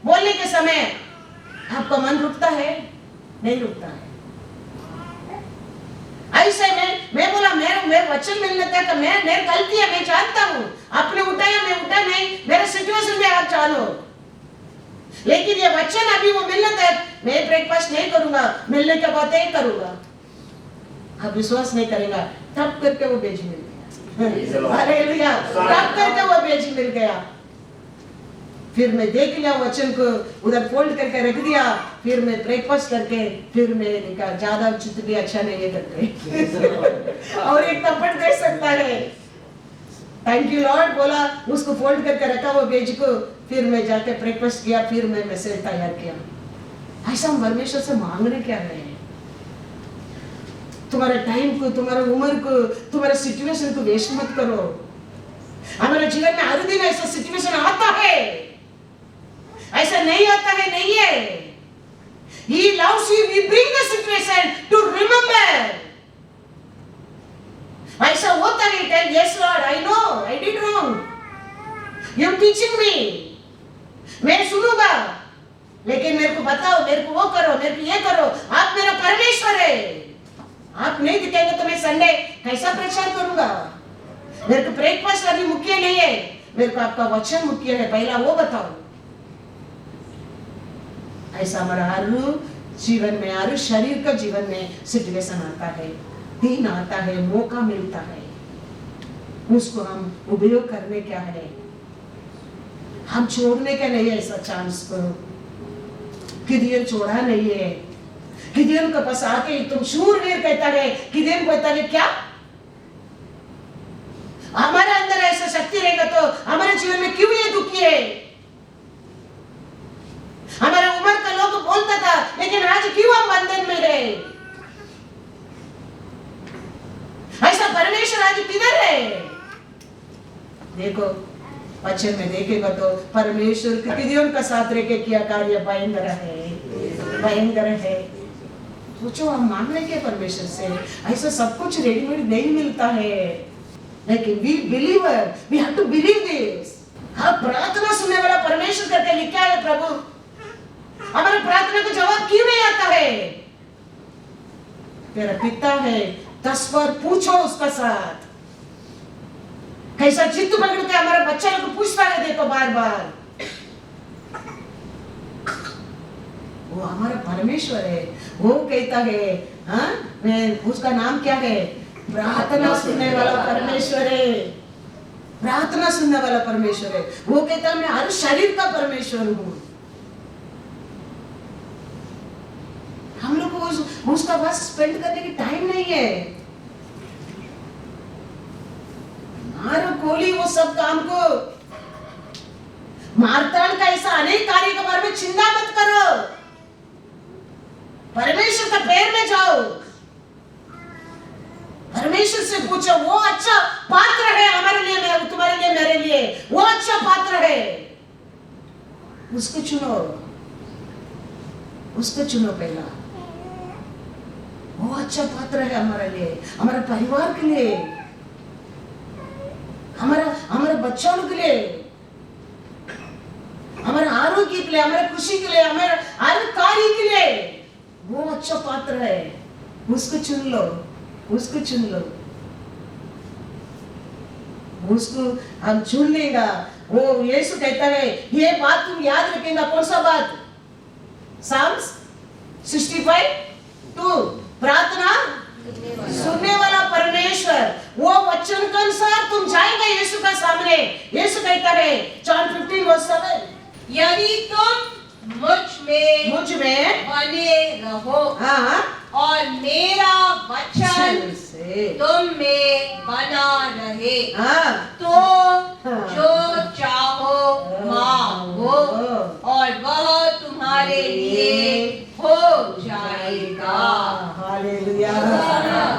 Speaker 2: बोलने के समय आपका मन रुकता है? नहीं रुकता है। ऐसे मैं बोला मेरे वचन मिलने तक मेरी गलती है, मैं जानता हूँ, आपने उठाया मैं उठा नहीं, मेरे सिचुएशन में आप जानो, लेकिन ये वचन अभी वो मिलने तक मैं ब्रेकफास्ट नहीं करूंगा, मिलने के बाद ही करूंगा। आप विश्वास नहीं करेगा, तब करके वो बेच मिल गया। हालेलुया, तब करके वो बेच मिल गया। फिर मैं देख लिया वचन को, उधर फोल्ड करके रख दिया, फिर मैं ब्रेकफास्ट करके फिर मैं कहा ज्यादा चित्त भी अच्छा नहीं है करके और एक थप्पड़ दे सकता है। थैंक यू लॉर्ड बोला, उसको फोल्ड करके रखा वो पेज को, फिर मैं जाके ब्रेकफास्ट किया, फिर मैं मैसेज तैयार किया। ऐसा हम परमेश्वर से मांग रहे क्या है? तुम्हारे टाइम को, तुम्हारे उम्र को, तुम्हारे सिचुएशन को वेस्ट मत करो। हमारे जीवन में हर दिन ऐसा सिचुएशन आता है, ऐसा नहीं आता है नहीं है। He loves you, we bring the situation to remember. ऐसा होता है, tell yes Lord, I know, I did wrong. You're teaching me. मैं सुनूंगा, लेकिन मेरे को बताओ, मेरे को वो करो, मेरे को ये करो। आप मेरा परमेश्वर है। आप नहीं दिखेंगे तो मैं संडे कैसा प्रचार करूंगा? मेरे को ब्रेकफास्ट अभी मुख्य नहीं है, मेरे को आपका वचन मुख्य है, पहला वो बताओ। ऐसा हमारा हर जीवन में, हर शरीर का जीवन में सिचुएशन आता है, दिन आता है, मौका मिलता है, उसको हम उपयोग करने क्या है, हम छोड़ने का नहीं है ऐसा चांस को। गिदियोन छोड़ा नहीं है। गिदियोन के पास आके तुम शूरवीर कहता है, गिदियोन कहता है क्या हमारे अंदर ऐसा शक्ति रहेगा तो हमारे जीवन में क्यों ये दुखी है? हमारे उम्र का लोग बोलता था, लेकिन आज क्यों हम बंधन में रहे? ऐसा परमेश्वर आज किधर है? देखो वचन में देखेगा तो परमेश्वर गिदियोन का साथ रह के किया कार्य भयंकर है, भयंकर है। सोचो हम मांग रहे के परमेश्वर से, ऐसा सब कुछ रेडीमेड नहीं मिलता है, लेकिन we believer, we have to believe this। हाँ, प्रार्थना सुनने वाला परमेश्वर करके लिखा है प्रभु, हमारे प्रार्थना को जवाब क्यों नहीं आता है? तेरा पिता है, 10 बार पूछो उसका साथ। कैसा जिद पकड़ के हमारा बच्चा को पूछता है, देखो बार बार। वो हमारा परमेश्वर है, वो कहता है, हाँ, उसका नाम क्या है? प्रार्थना सुनने वाला परमेश्वर है, प्रार्थना सुनने वाला परमेश्वर है। वो कहता है मैं हर शरीर का परमेश्वर हूँ। हम लोग को उसका पास स्पेंड करने की टाइम नहीं है। मारो गोली वो सब काम को, मारताड़ का ऐसा अनेक कार्य के बारे में चिंता मत करो, परमेश्वर का पैर में जाओ, परमेश्वर से पूछो, वो अच्छा पात्र है हमारे लिए, तुम्हारे लिए, मेरे लिए, वो अच्छा पात्र है, उसको चुनो, उसको चुनो पहला। वो अच्छा पात्र है हमारे लिए, हमारे परिवार के लिए, हमारे बच्चों के लिए, हमारे आरोग्य के लिए, हमारे खुशी के लिए, हमारे हर कार्य के लिए वो अच्छा पात्र है। उसको चुन लो, उसको चुन लो, उसको हम चुन लेगा। वो यीशु कहता है, ये बात तुम याद रखेगा। कौन सा बात? Psalms 65:2, प्रार्थना सुनने वाला परमेश्वर। वो वचन के अनुसार तुम जाएगा यीशु का सामने। यीशु कहता है John 15:7,
Speaker 3: यदि तुम मुझ में बने रहो,
Speaker 2: हाँ,
Speaker 3: और मेरा वचन तुम में बना रहे,
Speaker 2: हाँ,
Speaker 3: तो जो चाहो मांगो और वह तुम्हारे लिए हो जाएगा।
Speaker 2: Hallelujah,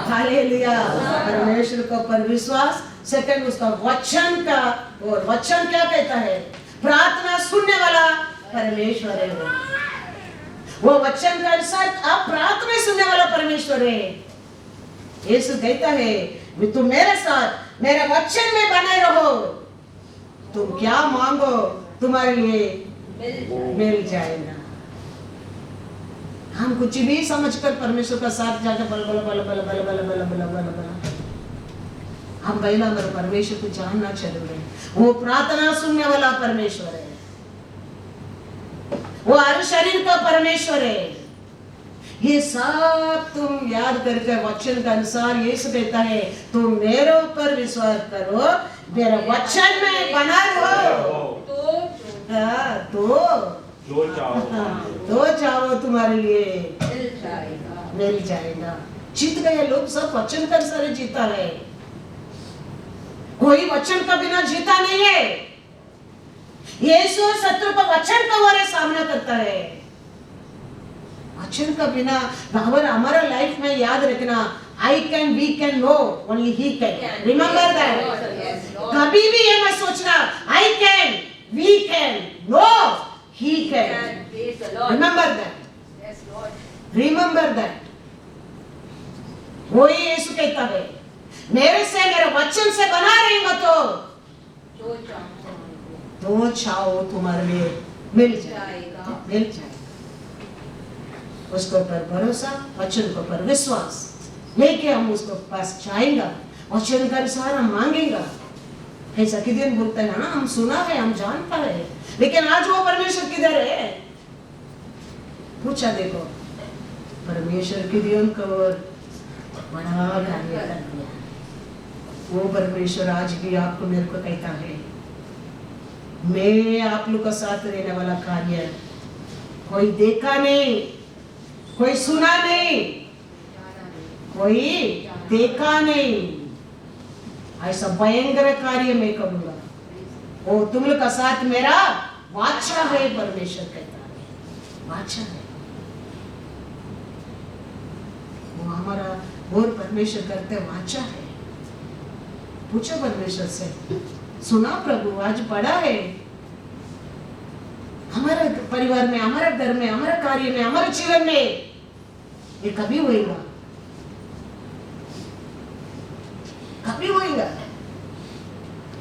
Speaker 2: hallelujah. परमेश्वर को पर विश्वास, सेकंड उसका वचन का, और वचन क्या कहता है? प्रार्थना सुनने वाला परमेश्वर है। वो वचन का अनुसार आप प्रार्थना सुनने वाला परमेश्वर है। यीशु कहता है तुम मेरे साथ मेरे वचन में बने रहो, तुम क्या मांगो तुम्हारे लिए मिल जाएगा। हम कुछ भी समझकर परमेश्वर का साथ जाकर बल बल बल बल बल बल बल बल बल बल हम पहला हमारे परमेश्वर को जानना चाहिए। वो प्रार्थना सुनने वाला परमेश्वर है, वो हर शरीर का परमेश्वर है। ये सब तुम याद करके वचन के अनुसार यीशु कहता है तुम मेरे ऊपर विश्वास करो, मेरे वचन में बना रहो, तो चाहो तुम्हारे लिए मिल जाएगा। जीत गए लोग सब वचन के अनुसार जीता है, कोई वचन का बिना जीता नहीं है। यीशु शत्रु का वचन का वारे सामना करता है। वचन का बिना हमारा लाइफ में याद रखना, I can, we can, no, only he can. Remember that. कभी भी ये मत सोचना I can, we can, no, he can. Remember that, remember that. वही यीशु कहता है, मेरे से, मेरे वचन से बना रहेगा तो चाहो तुम्हारे लिए मिल जाएगा, मिल जाएगा। उसके ऊपर भरोसा, वचन के ऊपर विश्वास लेके हम उसको पास जाएंगे, वचन के अनुसार हम मांगेंगे। ऐसा किधर बोलते हैं ना, हम सुना है, हम जानता है, लेकिन आज वो परमेश्वर किधर है? पूछा देखो, परमेश्वर किधर को बड़ा कार्य कर दिया। वो परमेश्वर आज भी आपको मेरे को कहता है, मैं आप लोग का साथ रहने वाला कार्य कोई देखा नहीं, कोई सुना नहीं, कोई देखा नहीं, ऐसा भयंकर कार्य मैं करूंगा। वो तुम लोग का साथ मेरा वाचा है, परमेश्वर कहता है, वाचा है। वो हमारा और परमेश्वर करते वाचा है। पूछो परमेश्वर से, सुना प्रभु आज पढ़ा है, हमारे परिवार में, हमारे घर में, हमारे कार्य में, हमारे जीवन में ये कभी होएगा, कभी होएगा।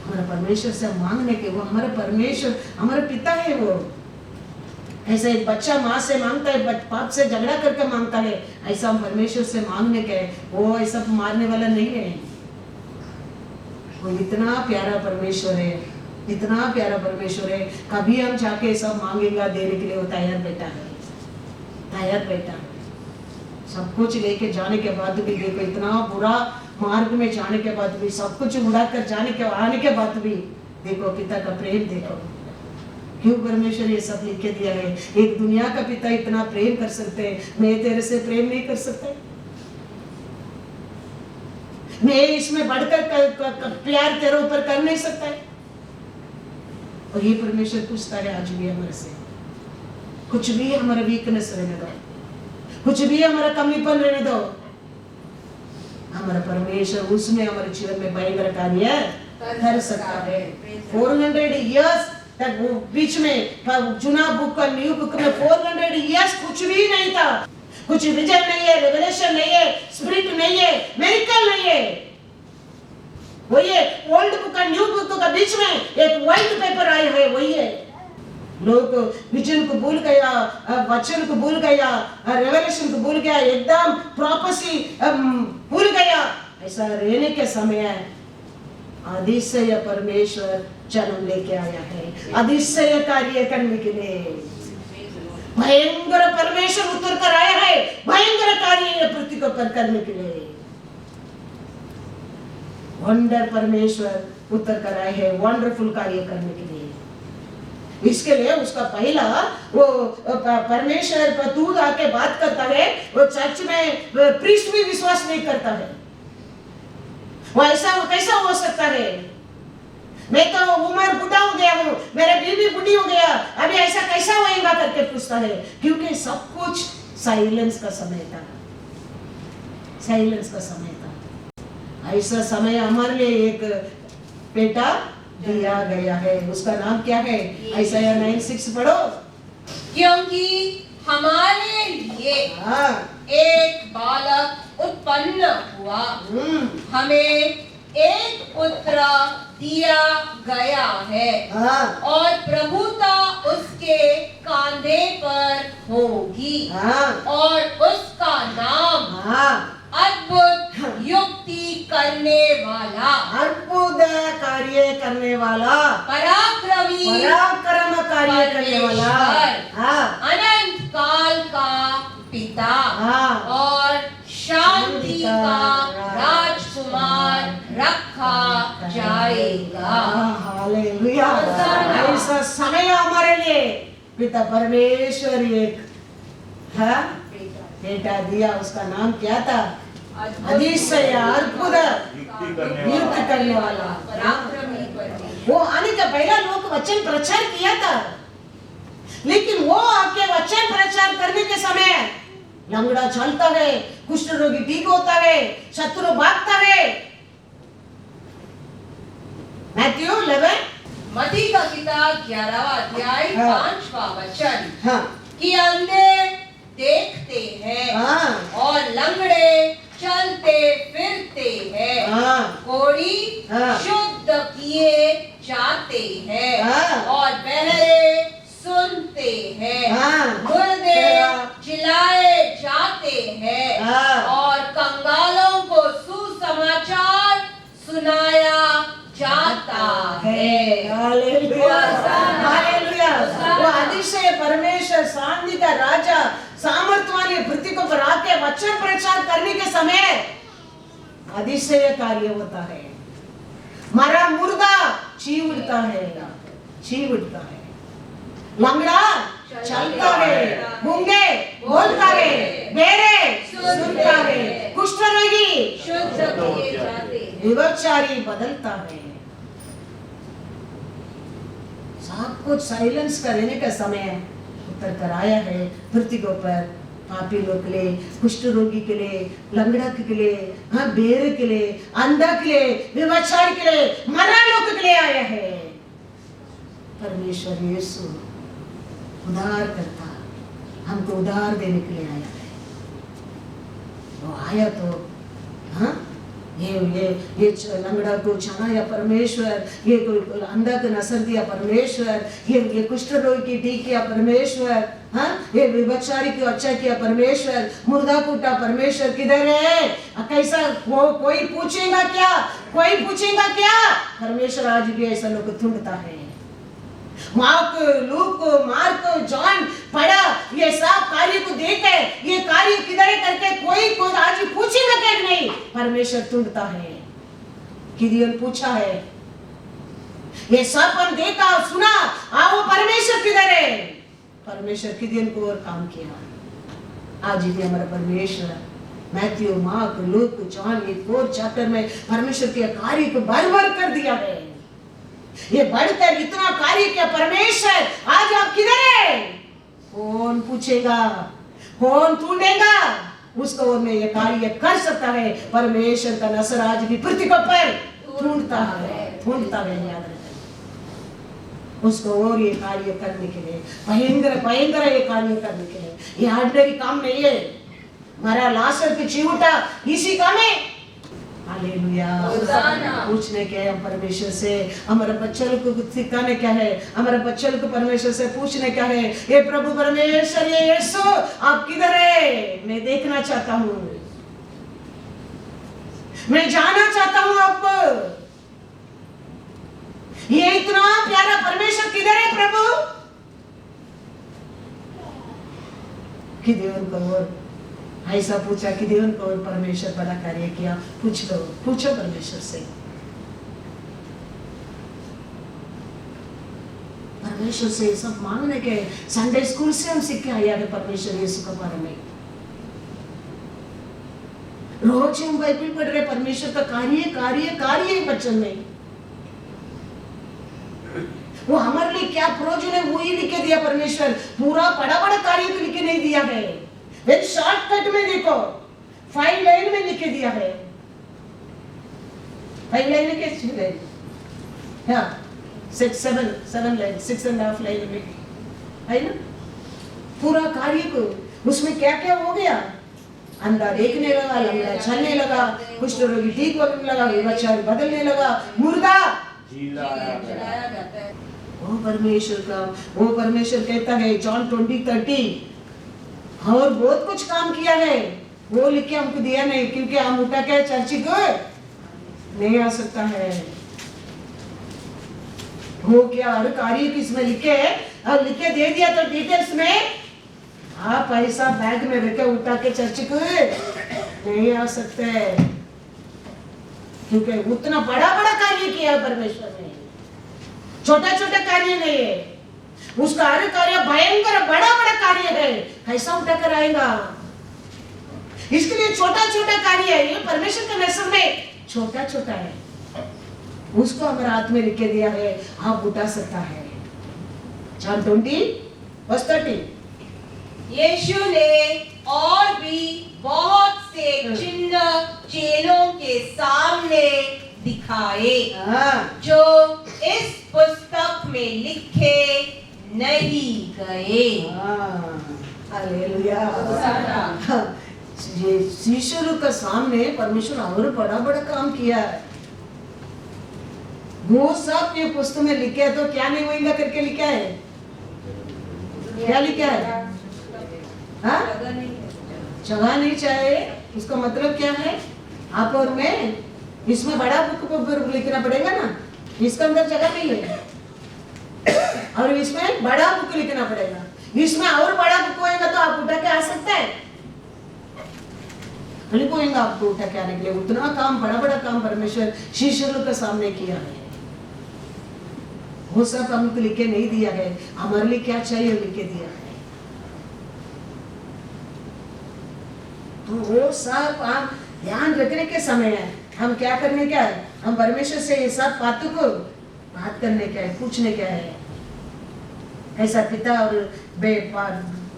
Speaker 2: हमारे परमेश्वर से मांगने के, वो हमारे परमेश्वर, हमारे पिता है। वो ऐसा एक बच्चा माँ से मांगता है, बाप से झगड़ा करके मांगता है, ऐसा हम परमेश्वर से मांगने के, वो ऐसा मारने वाला नहीं है। वो इतना प्यारा परमेश्वर है, इतना प्यारा परमेश्वर है। कभी हम जाके सब मांगेगा देने के लिए वो तैयार बैठा है, तैयार बैठा है। सब कुछ लेके जाने के बाद भी देखो, इतना बुरा मार्ग में जाने के बाद भी, सब कुछ उड़ा कर जाने के आने के बाद भी देखो पिता का प्रेम देखो। क्यों परमेश्वर ये सब लिख के दिया है? एक दुनिया का पिता इतना प्रेम कर सकते हैं, मैं तेरे से प्रेम नहीं कर सकता? मैं इसमें बढ़कर प्यार तेरे ऊपर कर नहीं सकता है? और ये परमेश्वर पूछता है आज भी हमारे से, कुछ भी हमारा वीकनेस रहने दो, कुछ भी हमारा कमीपन रहने दो, हमारा परमेश्वर उसमें हमारे जीवन में भयंकर कार्य कर सकता है। 400 इयर्स तक वो बीच में चुना बुक और न्यू बुक में 400 इयर्स कुछ भी नहीं था, कुछ विजन नहीं है, रेवलेशन नहीं है, स्पिरिट नहीं है, मेरिकल नहीं है। वही है ओल्ड बुक और न्यू बुक का बीच में एक व्हाइट पेपर आया है, वही है। लोग विजन को भूल गया, वचन को भूल गया, रेवलेशन को भूल गया, एकदम प्रोफेसी भूल गया। ऐसा रहने के समय अधिशय परमेश्वर जन्म लेके आया है, अधिशय कार्य करने के लिए। भयंकर परमेश्वर उतर कर आया है, भयंकर कार्य पृथ्वी को पर करने के लिए। वंडर परमेश्वर उतर कर आए हैं, वंडरफुल कार्य करने के लिए। इसके लिए उसका पहला वो परमेश्वर पर दूध आके बात करता है, वो चर्च में प्रीस्ट भी विश्वास नहीं करता है। वो ऐसा कैसा हो सकता है? मैं तो उम्र बुढ़ा हो गया हूँ, मेरे बीवी बुढ़ी हो गया, अभी ऐसा कैसा होएगा करके पूछता है। क्योंकि सब कुछ साइलेंस का समय था, साइलेंस का समय था। ऐसा समय हमारे लिए एक बेटा दिया गया है, उसका नाम क्या है? यशायाह 9:6 पढ़ो।
Speaker 3: क्योंकि हमारे लिए एक बालक उत्पन्न हुआ, हमें एक पुत्र दिया गया है, और प्रभुता उसके कांधे पर होगी, और उसका नाम अद्भुत युक्ति करने वाला,
Speaker 2: अद्भुत कार्य करने वाला,
Speaker 3: पराक्रमी,
Speaker 2: पराक्रम कार्य करने वाला,
Speaker 3: अनंत काल का पिता, और शांति का राजकुमार रखा जाएगा।
Speaker 2: हालेलुया। ऐसा समय हमारे लिए पिता परमेश्वर एक बेटा दिया, उसका नाम क्या था? अधिशय, अद्भुत युक्ति करने वाला। वो आने का पहला लोग वचन प्रचार किया था, लेकिन वो आके वचन प्रचार करने के समय लंगड़ा चलता है, कुष्ठ रोगी ठीक होता है, शत्रु भागता है। मैथ्यू 11
Speaker 3: मत्ती का किताब 11वां अध्याय 5वां वचन
Speaker 2: हाँ
Speaker 3: कि अंधे देखते हैं और लंगड़े चलते फिरते हैं, कोढ़ी शुद्ध किए जाते हैं और बहरे सुनते हैं, मुर्दे जिलाए जाते हैं और कंगालों को सुसमाचार सुनाया जाता है।
Speaker 2: Hallelujah, hallelujah. वो अधिशय परमेश्वर शांति का राजा सामर्थ्यवान पृथ्वी को पर आके वचन प्रचार करने के समय अधिशय कार्य होता है। मरा मुर्दा ची उड़ता है, ची उड़ता है, लंगड़ा चलता है, गूंगे बोलता है, बेरे सुनता है, कुष्ठ रोगी
Speaker 3: शुद्ध किए जाते हैं,
Speaker 2: व्यभिचारी बदलता है। सब कुछ साइलेंस करने का समय उतर कर आया है पृथ्वी के ऊपर, पापी लोग के लिए, कुष्ठ रोगी के लिए, लंगड़ा के लिए, हाँ बेर के लिए, अंधा के लिए, व्यभिचारी के लिए, मरा लोग के लिए आया है। परमेश्वर यीशु उद्धार करता, हमको उद्धार देने के लिए आया है। वो आया तो हाँ ये लंगड़ा को छाना परमेश्वर, ये अंधा को नसर दिया परमेश्वर, ये कुष्ठ रोगी की ठीक किया परमेश्वर, हाँ ये व्यभिचारी को अच्छा किया परमेश्वर, मुर्दा को उठा परमेश्वर। किधर है कैसा वो कोई पूछेगा क्या, कोई पूछेगा क्या? परमेश्वर आज भी ऐसा लोग ढूंढता है। मार्क, लूक, मार्क, जॉन पढ़ा, ये सब कार्य को देखे, ये कार्य किधर करके कोई आज पूछेगा क्या? नहीं, परमेश्वर ढूंढता है। गिदियोन पूछा है, ये सब हम देखा सुना, आओ परमेश्वर किधर है? परमेश्वर गिदियोन को और काम किया। आज भी हमारा परमेश्वर मैथ्यू, मार्क, लूक, जॉन ये 4 चैप्टर में परमेश्वर के कार्य को भर कर दिया है। ये बढ़कर इतना कार्य किया परमेश्वर, आज आप किधर है? कौन पूछेगा, कौन ढूंढेगा उसको? और मैं ये कार्य कर सकता है। परमेश्वर का नसर आज भी पृथ्वी पर ढूंढता है, ढूंढता है। याद रखें उसको और ये कार्य करने के लिए, भयंकर भयंकर ये कार्य करने के लिए। ये ऑर्डिनरी काम नहीं है। हमारा लाशर की चिवटा इसी काम है। हालेलुया। पूछने क्या है हम परमेश्वर से? हमारे बच्चों को सिखाने क्या है? हमारे बच्चों को परमेश्वर से पूछने क्या है? ये प्रभु परमेश्वर, ये यीशु आप किधर है? मैं देखना चाहता हूँ, मैं जाना चाहता हूँ आपको। ये इतना प्यारा परमेश्वर किधर है प्रभु? गिदोन को और ऐसा पूछा कि गिदोन को और परमेश्वर बड़ा कार्य किया। पूछो परमेश्वर से। परमेश्वर से सब मांगने के संडे स्कूल से हम सीख के आया है परमेश्वर यीशु के बारे में। रोज हम बाइबल पढ़ रहे, परमेश्वर का कार्य कार्य कार्य बच्चन में। वो हमारे लिए क्या प्रयोजन है वो ही लिखे दिया परमेश्वर। पूरा बड़ा बड़ा कार्य तो लिखे नहीं दिया है, वेरी शॉर्टकट में देखो 5 लाइन में लिखे दिया है। 5 लाइन के 6 लाइन, हाँ 7 लाइन, 6.5 लाइन में है ना पूरा कार्य को। उसमें क्या क्या हो गया? अंधा देखने लगा, लंगड़ा चलने लगा, कुष्ठ रोगी ठीक होने लगा, व्यभिचारी बदलने लगा, मुर्दा
Speaker 3: जलाया जाता है।
Speaker 2: वो परमेश्वर का, वो परमेश्वर कहता है जॉन 20:30 और बहुत कुछ काम किया है वो लिख के हमको दिया नहीं, क्योंकि हम उठा के चर्च को नहीं आ सकता है। वो क्या हर कार्य किसमें लिखे और लिखे दे दिया तो डिटेल्स में आप ऐसा बैग में रखे उठा के चर्च को नहीं आ सकते, क्योंकि उतना बड़ा बड़ा कार्य किया परमेश्वर ने, छोटा छोटा कार्य नहीं है। उसका हर कार्य भयंकर बड़ा बड़ा कार्य है, कैसा उठा कर आएगा? इसके लिए छोटा छोटा कार्य है। ये परमेश्वर के नजर में छोटा छोटा है, उसको हमारे हाथ में लिख के दिया है, आप उठा सकता है। जॉन 20:30
Speaker 3: यीशु ने और भी बहुत से चिन्ह चेलों के सामने दिखाए
Speaker 2: हाँ,
Speaker 3: जो इस पुस्तक में लिखे नहीं गए।
Speaker 2: हालेलुया।
Speaker 3: होशाना।
Speaker 2: ये शिष्यों के सामने परमेश्वर और बड़ा बड़ा काम किया है। वो सब ये पुस्तक में लिखे है, तो क्या नहीं होगा करके लिखा है? क्या लिखा है? हाँ? जगह नहीं चाहिए, उसका मतलब क्या है? आप और मैं, इसमें बड़ा बुक पर लिखना पड़ेगा ना, इसके अंदर जगह नहीं है, और इसमें बड़ा बुक लिखना पड़ेगा। इसमें और बड़ा बुक होएगा तो आप उठा के आ सकते हैं? नहीं होएगा आपको उठा के आने के लिए। उतना काम, बड़ा बड़ा काम परमेश्वर शिष्यों के सामने किया है। वो सब हमको लिखे नहीं दिया है, हमारे लिए क्या चाहिए लिखे दिया है। तो वो सब आप ध्यान रखने के समय है, हम क्या करने का है, हम परमेश्वर से ये सब बातों को बात करने का है, पूछने का है। ऐसा पिता और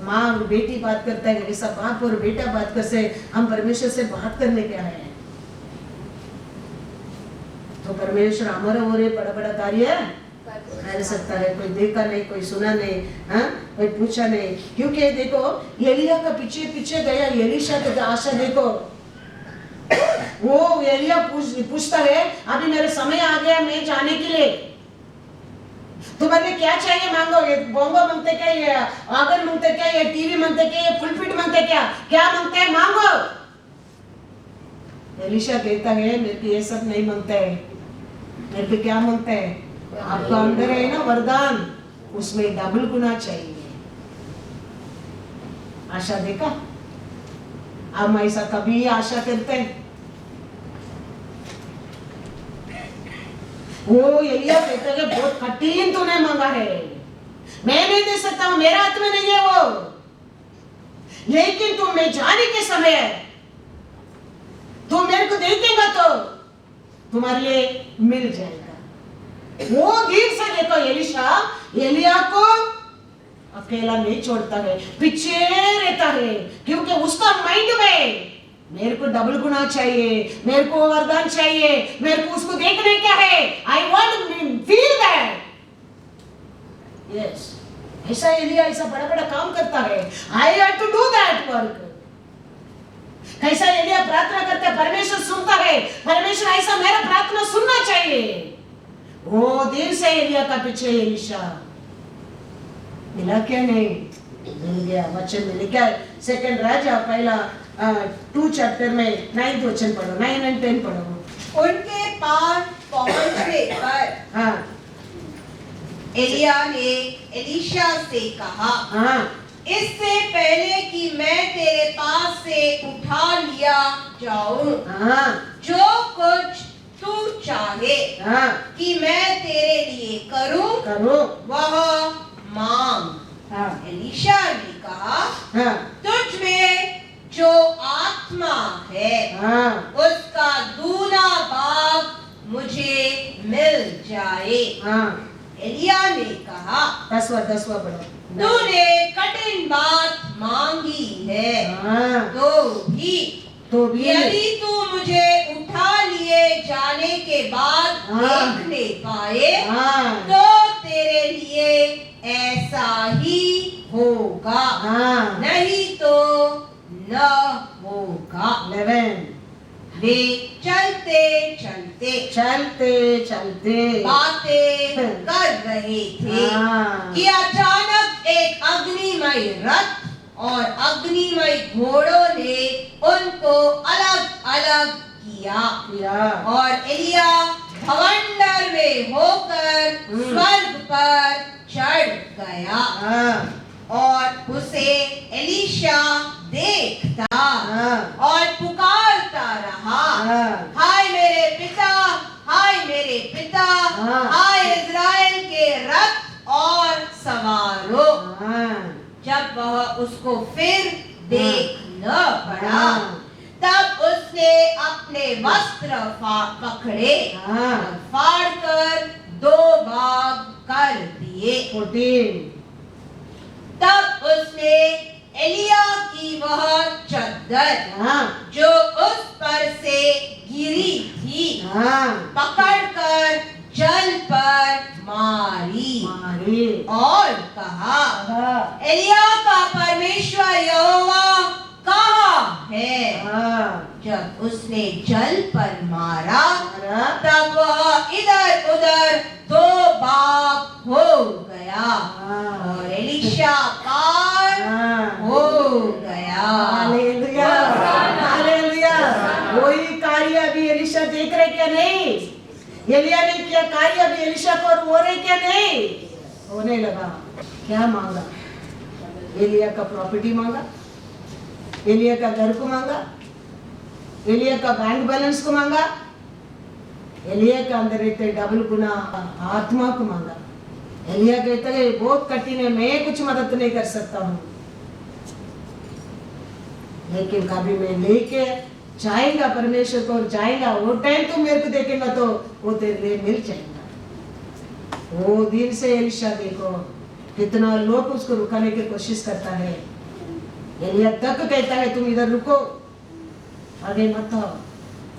Speaker 2: माँ और बेटी बात करता है, ऐसा बाप और बेटा बात करते हैं, हम परमेश्वर से बात करने का है। तो परमेश्वर हमारा और ये बड़ा बड़ा कार्य कर सकता है। कोई देखा नहीं, कोई सुना नहीं, हाँ, कोई पूछा नहीं। क्योंकि देखो एलिया का पीछे पीछे गया, एलीशा की आशा देखो। वो एलिया पूछता है, अभी मेरा समय आ गया मैं जाने के लिए, तुम्हारे क्या चाहिए मांगो। ये बोंगो मांगते क्या, ये आगन मांगते क्या, ये टीवी मांगते क्या, ये फुलफिट मांगते क्या, क्या मांगते हैं मांगो। एलीशा कहता है मेरे को ये सब नहीं मांगता है, मेरे को क्या मांगता है, आपका अंदर है ना वरदान, उसमें डबल गुना चाहिए। आशा देखा, हम ऐसा कभी आशा करते हैं? वो एलिया कहता है बहुत कठिन तूने मांगा है, मैं नहीं दे सकता हूं, मेरा हाथ में नहीं है वो, लेकिन तुम मैं जाने के समय है, तुम मेरे को दे देगा तो तुम्हारे लिए मिल जाएगा। वो दिन से देखो एलीशा एलिया को अकेला नहीं छोड़ता है, पीछे रहता है, क्योंकि उसका माइंड में मेरे को डबल गुना चाहिए, मेरे को वरदान चाहिए, मेरे को उसको देखने क्या है, I want feel that. Yes, ऐसा एलिया ऐसा बड़ा बड़ा काम करता है, I have to do that work. कैसा एलिया प्रार्थना करता है, परमेश्वर सुनता है, परमेश्वर ऐसा मेरा प्रार्थना सुनना चाहिए। वो दिन से एलिया का पीछे एलीशा मिला क्या नहीं, मिल गया। वचन में लिखा है सेकंड राजा पहला 2 चैप्टर में 9th वचन पढ़ो, 9 और 10 पढ़ो।
Speaker 3: उनके पास पहुंचने पर
Speaker 2: हाँ,
Speaker 3: एलिया ने एलीशा से कहा,
Speaker 2: हाँ,
Speaker 3: इससे पहले कि मैं तेरे पास से उठा लिया जाऊं,
Speaker 2: हाँ,
Speaker 3: जो कुछ तू चाहे
Speaker 2: हाँ,
Speaker 3: कि मैं तेरे लिए करूं
Speaker 2: करो,
Speaker 3: वह मांग।
Speaker 2: हाँ,
Speaker 3: एलीशा ने कहा,
Speaker 2: हाँ,
Speaker 3: तुझ में जो आत्मा है
Speaker 2: हाँ,
Speaker 3: उसका दूना भाग मुझे मिल जाए।
Speaker 2: हाँ।
Speaker 3: एलिया ने कहा,
Speaker 2: 10वां पढ़ो।
Speaker 3: तूने कठिन बात मांगी है,
Speaker 2: हाँ, तो भी
Speaker 3: यदि तू मुझे उठा लिए जाने के बाद
Speaker 2: हाँ।
Speaker 3: देख ले पाए
Speaker 2: हाँ,
Speaker 3: तो तेरे लिए ऐसा ही होगा,
Speaker 2: हाँ,
Speaker 3: नहीं तो न होगा।
Speaker 2: 11
Speaker 3: वे चलते चलते
Speaker 2: चलते चलते
Speaker 3: बातें कर रहे थे
Speaker 2: हाँ,
Speaker 3: कि अचानक एक अग्निमय रथ और अग्निमय घोड़ों ने उनको अलग अलग किया और एलिया भवंडर में होकर स्वर्ग पर चढ़ गया
Speaker 2: हाँ,
Speaker 3: और उसे एलीशा देखता
Speaker 2: हाँ,
Speaker 3: और पुकारता रहा,
Speaker 2: हाँ,
Speaker 3: हाय मेरे पिता, हाय मेरे पिता,
Speaker 2: हाँ।
Speaker 3: हाय इज़राइल के रथ और सवारों।
Speaker 2: हाँ,
Speaker 3: जब वह उसको फिर देख न पड़ा
Speaker 2: हाँ,
Speaker 3: तब उसने अपने वस्त्र पकड़े
Speaker 2: हाँ।
Speaker 3: और फाड़कर 2 भाग कर दिए।
Speaker 2: 14
Speaker 3: तब उसने एलिया की वह चद्दर चादर
Speaker 2: हाँ
Speaker 3: जो उस पर से गिरी थी
Speaker 2: हाँ
Speaker 3: पकड़कर जल पर मारी
Speaker 2: मारे
Speaker 3: और कहा,
Speaker 2: हाँ
Speaker 3: एलिया का परमेश्वर यहोवा कहाँ है?
Speaker 2: हाँ
Speaker 3: जब उसने जल पर मारा
Speaker 2: मारा
Speaker 3: तब वह इधर उधर दो बाग हो गया
Speaker 2: हाँ
Speaker 3: और एलीशा पार
Speaker 2: हाँ
Speaker 3: हो गया।
Speaker 2: Hallelujah hallelujah. वही कार्य अभी एलिशा देख रहे क्या नहीं? एलिया ने किया कार्य अभी एलिशा को और हो रहे क्या नहीं? होने लगा। क्या मांगा? एलिया का प्रॉपर्टी मांगा, एलिया का घर को मांगा, एलिया का बैंक बैलेंस को मांगा, एलिया का अंदर रहते डबल गुना आत्मा को मांगा। एलिया कहता है बहुत कठिन है, मैं कुछ मदद नहीं कर सकता हूँ, लेकिन कभी मैं लेके जाएगा परमेश्वर को और जाएगा, वो टाइम तुम मेरे को देखेगा तो वो तेरे लिए मिल जाएगा। वो दिन से एलिशा देखो कितना लोग उसको रुकाने की कोशिश करता है। एलिया तक कहता है तुम इधर रुको, आगे मत आओ,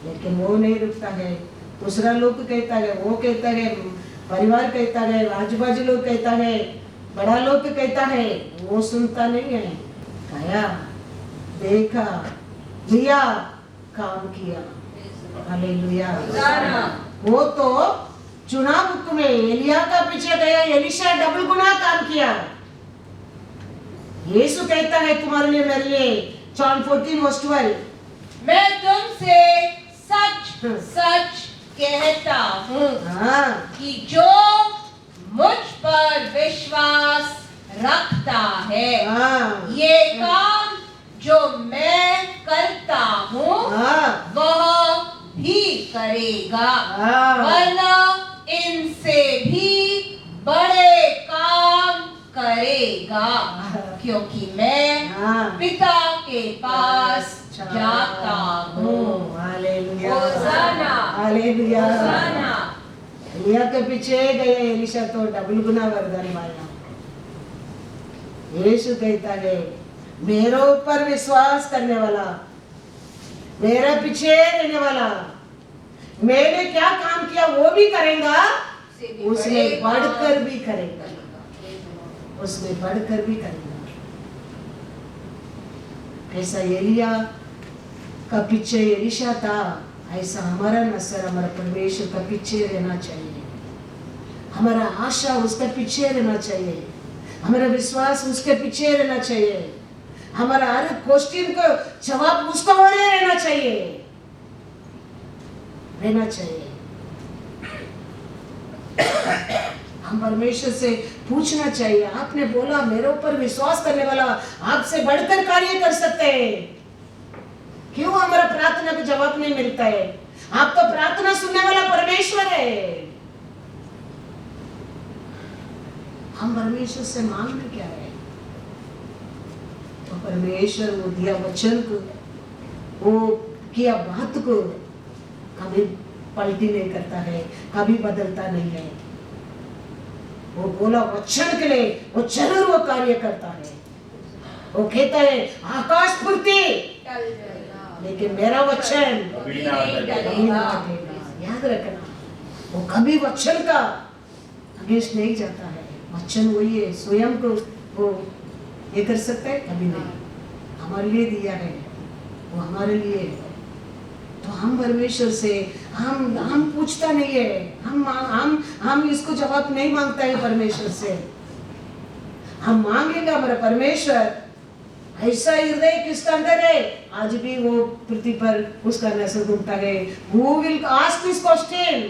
Speaker 2: लेकिन वो नहीं रुकता है। दूसरा लोग कहता है, वो कहता है, परिवार कहता है, आजू बाजू लोग कहता है, बड़ा लोग कहता है, वो सुनता नहीं है। खाया, देखा, लिया, काम किया। हालेलुया। वो तो चुनाव बुक में एलिया का पीछे गया, एलिशा डबल गुना काम किया। यीशु कहता है तुम्हारे लिए मेरे लिए, जॉन 14:12,
Speaker 3: मैं तुमसे सच सच कहता हूँ
Speaker 2: हाँ
Speaker 3: कि जो मुझ पर विश्वास रखता है
Speaker 2: हाँ
Speaker 3: ये काम जो मैं करता हूँ
Speaker 2: हाँ
Speaker 3: वह भी करेगा,
Speaker 2: हाँ
Speaker 3: वरना इनसे भी बड़े काम करेगा, क्योंकि मैं
Speaker 2: हाँ
Speaker 3: पिता के पास जाता हूँ।
Speaker 2: हालेलुया
Speaker 3: होसाना।
Speaker 2: हालेलुया।
Speaker 3: होसाना।
Speaker 2: एलिया के पीछे गए एलिशा तो डबल गुना वरदान पाया। यीशु कहता है मेरे ऊपर विश्वास करने वाला, मेरे पीछे रहने वाला, मैंने क्या काम किया वो भी करेगा, उसमें बढ़कर भी करेगा, उसमें बढ़कर भी करेगा। ऐसा एलिया का पीछे एलिशा था, ऐसा हमारा नसर हमारा परमेश्वर का पीछे रहना चाहिए। हमारा आशा उसके पीछे रहना चाहिए, हमारा विश्वास उसके पीछे रहना चाहिए, हमारा हर क्वेश्चन को जवाब उसको और रहना चाहिए, रहना चाहिए। हम परमेश्वर से पूछना चाहिए, आपने बोला मेरे ऊपर विश्वास करने वाला आपसे बढ़कर कार्य कर सकते हैं, क्यों हमारा प्रार्थना का जवाब नहीं मिलता है? आप तो प्रार्थना सुनने वाला परमेश्वर है। हम परमेश्वर से मांगना क्या है? तो परमेश्वर वो दिया वचन को, वो किया बात को कभी पलटी नहीं करता है, कभी बदलता नहीं है। वो बोला वचन के लिए वो जरूर वो कार्य करता है। वो कहता है आकाश फूटे लेकिन मेरा वचन कभी ना हटेगा। याद रखना, वो कभी वचन का अगेंस्ट नहीं जाता है। वचन वही है, स्वयं को वो ये कर सकता है, कभी नहीं। हमारे लिए दिया है, वो हमारे लिए है। तो हम परमेश्वर से हम पूछता नहीं है, हम इसको जवाब नहीं मांगता है परमेश्वर से। हम मांगेगा हमारा परमेश्वर ऐसा हृदय किसका अंदर है, आज भी वो पृथ्वी पर उसका नजर घूमता है। Who will ask this question?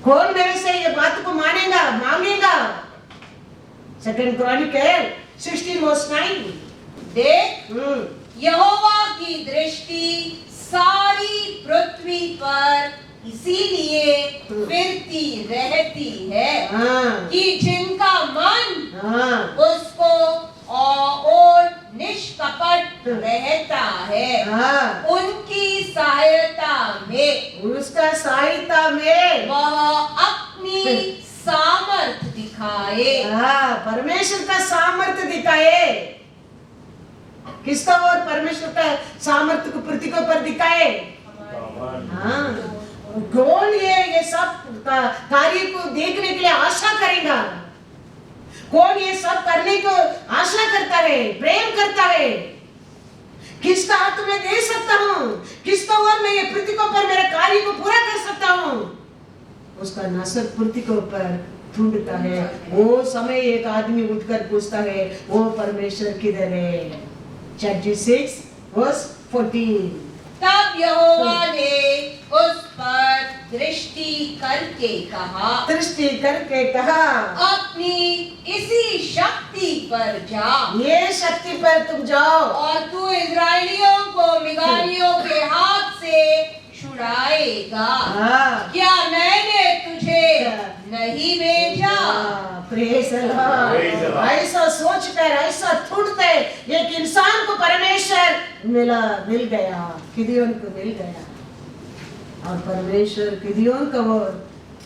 Speaker 2: कौन मेरे से ये बात को मानेगा, मांगेगा? 2 क्रॉनिकल 16:9।
Speaker 3: देख यहोवा की दृष्टि सारी पृथ्वी पर इसीलिए फिरती रहती है कि जिनका मन उसको और निष्कपट रहता है, उनकी सहायता में,
Speaker 2: उसका सहायता में
Speaker 3: वह अपनी सामर्थ दिखाए।
Speaker 2: परमेश्वर का सामर्थ्य दिखाए। किसका और परमेश्वर का सामर्थ्य को पृथ्वी के ऊपर दिखाए। हाँ, कौन ये सब कार्य को देखने के लिए आशा करेगा? कौन ये सब करने को आशा करता है, प्रेम करता है? किसका हाथ में दे सकता हूँ, किसका और मैं ये पृथ्वी के ऊपर मेरे कार्य को पूरा कर सकता हूँ? उसका नसर पृथ्वी के ऊपर ढूंढता है। वो समय एक आदमी उठकर पूछता है, वो परमेश्वर किधर है? Chapter 6 verse 14।
Speaker 3: तब यहोवा ने उस पर दृष्टि करके कहा, अपनी इसी शक्ति पर जा,
Speaker 2: ये शक्ति पर तुम जाओ
Speaker 3: और तू इस्राएलियों को मिगानियों के हाथ से छुड़ाएगा। क्या मैंने तुझे नहीं भेजा?
Speaker 2: Praise the Lord. ऐसा सोचकर, ऐसा ढूंढते एक इंसान को परमेश्वर मिल गया, गिदोन को मिल गया, और परमेश्वर गिदोन का वो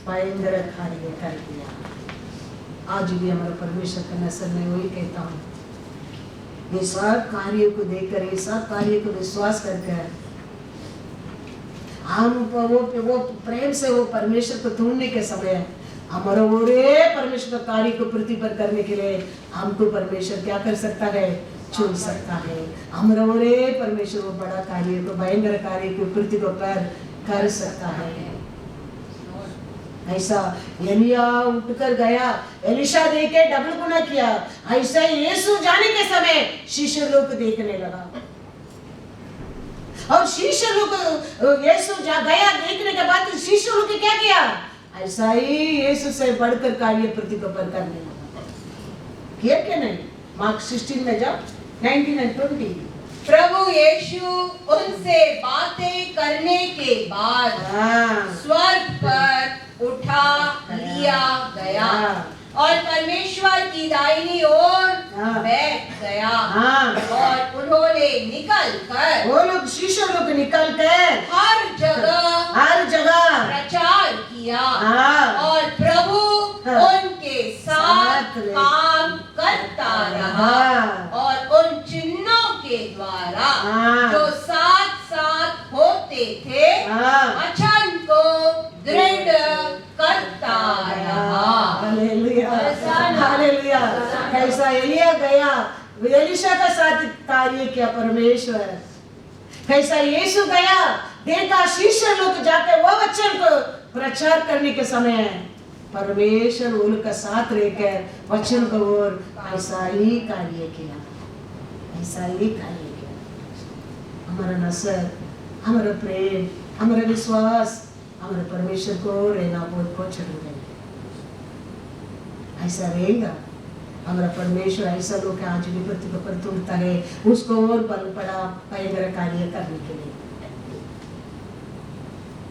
Speaker 2: भयंकर कार्य कर दिया। आज भी हमारा परमेश्वर का नसर में वही कहता हूँ, ये सब कार्य को देखकर, ये सब कार्य को विश्वास करके हम वो प्रेम से वो परमेश्वर को ढूंढने के समय हमारा वो परमेश्वर का कार्य को पृथ्वी पर करने के लिए हमको परमेश्वर क्या कर सकता है? चुन सकता है। हमारा वो परमेश्वर वो बड़ा कार्य को, भयंकर कार्य को पृथ्वी पर कर सकता है। ऐसा एलिया उठकर गया, एलिशा देखे डबल गुना किया। ऐसा यीशु जाने के समय शिष्य लोग देखने लगा, और शिष्य लोग यीशु गया देखने के बाद शिष्य लोग क्या किया? ऐसा ही यीशु से बढ़कर कार्य पृथ्वी पर करने लगा। किया क्या नहीं? मार्क 16 में जाओ, 19 और 20।
Speaker 3: प्रभु यीशु उनसे बातें करने के बाद स्वर्ग पर उठा लिया गया और परमेश्वर की दाहिनी ओर बैठ गया। और उन्होंने निकलकर,
Speaker 2: वो लोग शिष्य लोग निकलकर
Speaker 3: हर जगह प्रचार किया, और प्रभु उनके साथ काम करता रहा, और उन चिन्हों के द्वारा जो साथ साथ होते थे वचन को दृढ़ करता रहा।
Speaker 2: Hallelujah, hallelujah. कैसा एलिया गया, एलिशा का साथ कार्य किया परमेश्वर। कैसा यीशु गया, देखा शिष्य लोग जाके वो वचन को प्रचार करने के समय परमेश्वर उनका साथ रहकर वचन को और ऐसा ही कार्य किया, ऐसा ही कार्य किया। हमारा नसर, हमारा प्रेम, हमारा विश्वास हमारे परमेश्वर को रहना बहुत जरूरी है। ऐसा रहेगा हमारा परमेश्वर, ऐसा लोग आज भी पृथ्वी पर ढूंढता है उसको और बल पड़ा भयंकर कार्य करने के लिए।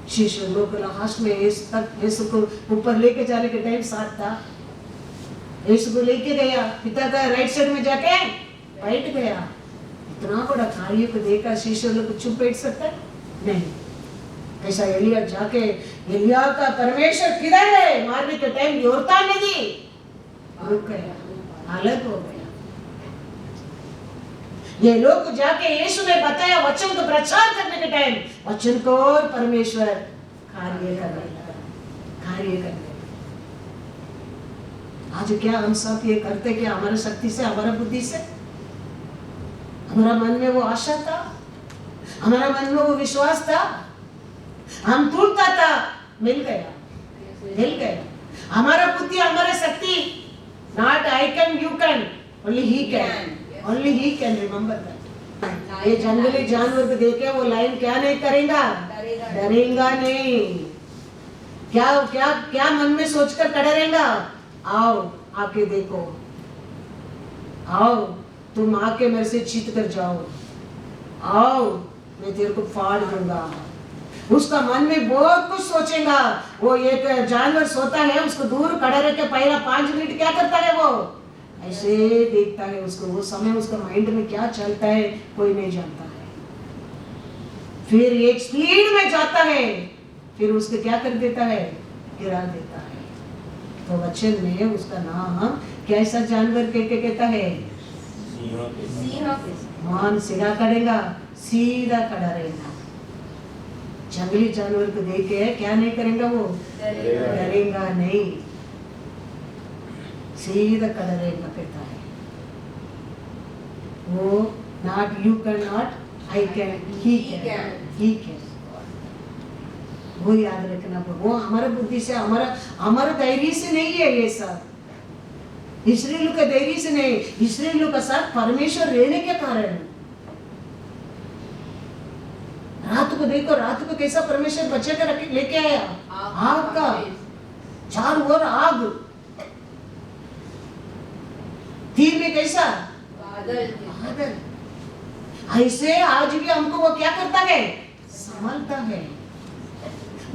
Speaker 2: शिष्य लोग लास्ट में यीशु को ऊपर लेके जाने के टाइम साथ था, यीशु को लेके गया, पिता का राइट साइड में जाके बैठ गया। इतना बड़ा कार्य को देखा शिष्य लोग चुप बैठ सकता है? नहीं। ऐसा एलिया जाके, एलिया का परमेश्वर किधर है मारने के टाइम योर्दान नदी रुक गया, अलग हो गया। ये लोग जाके यीशु ने बताया वचन को प्रचार करने के टाइम वचन को और परमेश्वर कार्य करने लगा, कार्य करने। आज क्या हम सब ये करते कि हमारी शक्ति से, हमारा बुद्धि से? हमारा मन में वो आशा था, हमारा मन में वो विश्वास था, हम ढूंढता था, मिल गया। हमारा बुद्धि, हमारा शक्ति, not I can, you can, only he can, only he can, remember that। ये जंगली जानवर को देखे वो लाइन क्या नहीं करेगा, डरेगा नहीं। क्या मन में सोचकर खड़ा रहेगा? आओ आके देखो, आओ तुम आके मेरे से जीत कर जाओ, आओ मैं तेरे को फाड़ दूंगा। उसका मन में बहुत कुछ सोचेगा। वो एक जानवर सोता है, उसको दूर खड़ा रख के पहला 5 मिनट क्या करता है, वो ऐसे देखता है उसको। वो समय उसका माइंड में क्या चलता है कोई नहीं जानता है। फिर एक स्पीड में जाता है, फिर उसको क्या कर देता है, गिरा देता है। तो वचन में उसका नाम कैसा जानवर कहता है? मान सीधा करेगा, सीधा खड़ा रहेगा। जंगली जानवर को देख के क्या नहीं करेगा वो, डरेगा नहीं, सीधा खड़ा रहेगा कहता है वो। Not you can not, I can, he can. वो याद रखना, वो हमारा बुद्धि से, हमारा धैर्य से नहीं है ये सब। इस्राएलियों का धैर्य से नहीं, इस्राएलियों का साथ परमेश्वर रहने के कारण। रात को देखो, रात को कैसा परमेश्वर बच्चे का लेके आया, आग का, चारों ओर आग, तीर में कैसा बादल। ऐसे आज भी हमको वो क्या करता है, संभालता है।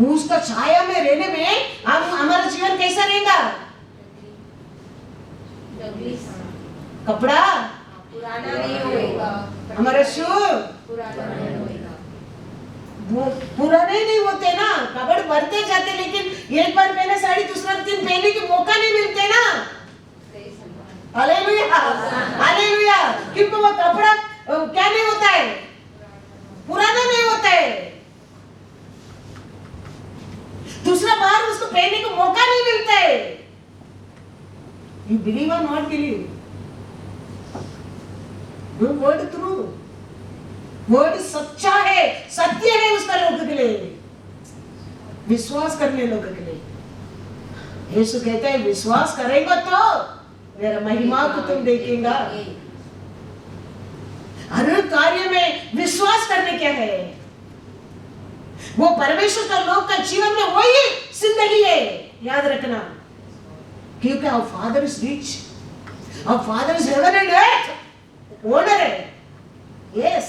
Speaker 2: उसका छाया में रहने में हमारा जीवन कैसा रहेगा। कपड़ा
Speaker 3: पुराना नहीं होगा,
Speaker 2: हमारा शू वो पुराने नहीं होते ना, कपड़े बढ़ते जाते, लेकिन एक बार पहने साड़ी दूसरा दिन पहनने की मौका नहीं मिलते ना। Hallelujah, hallelujah. क्योंकि वो कपड़ा क्या नहीं होता है, पुराना नहीं होता है, दूसरा बार उसको पहनने को मौका नहीं मिलता है। You believe or not believe? No word true. Word सच्चा है, सत्य है उसका लोगों के लिए, विश्वास करने लोगों के लिए। यीशु कहते हैं विश्वास करेगा तो मेरा महिमा को तुम देखेगा। हर कार्य में विश्वास करने क्या है, वो परमेश्वर का लोग का जीवन में वही जिंदगी है, याद रखना। क्योंकि our father is rich, our father is heaven and earth owner है। Yes,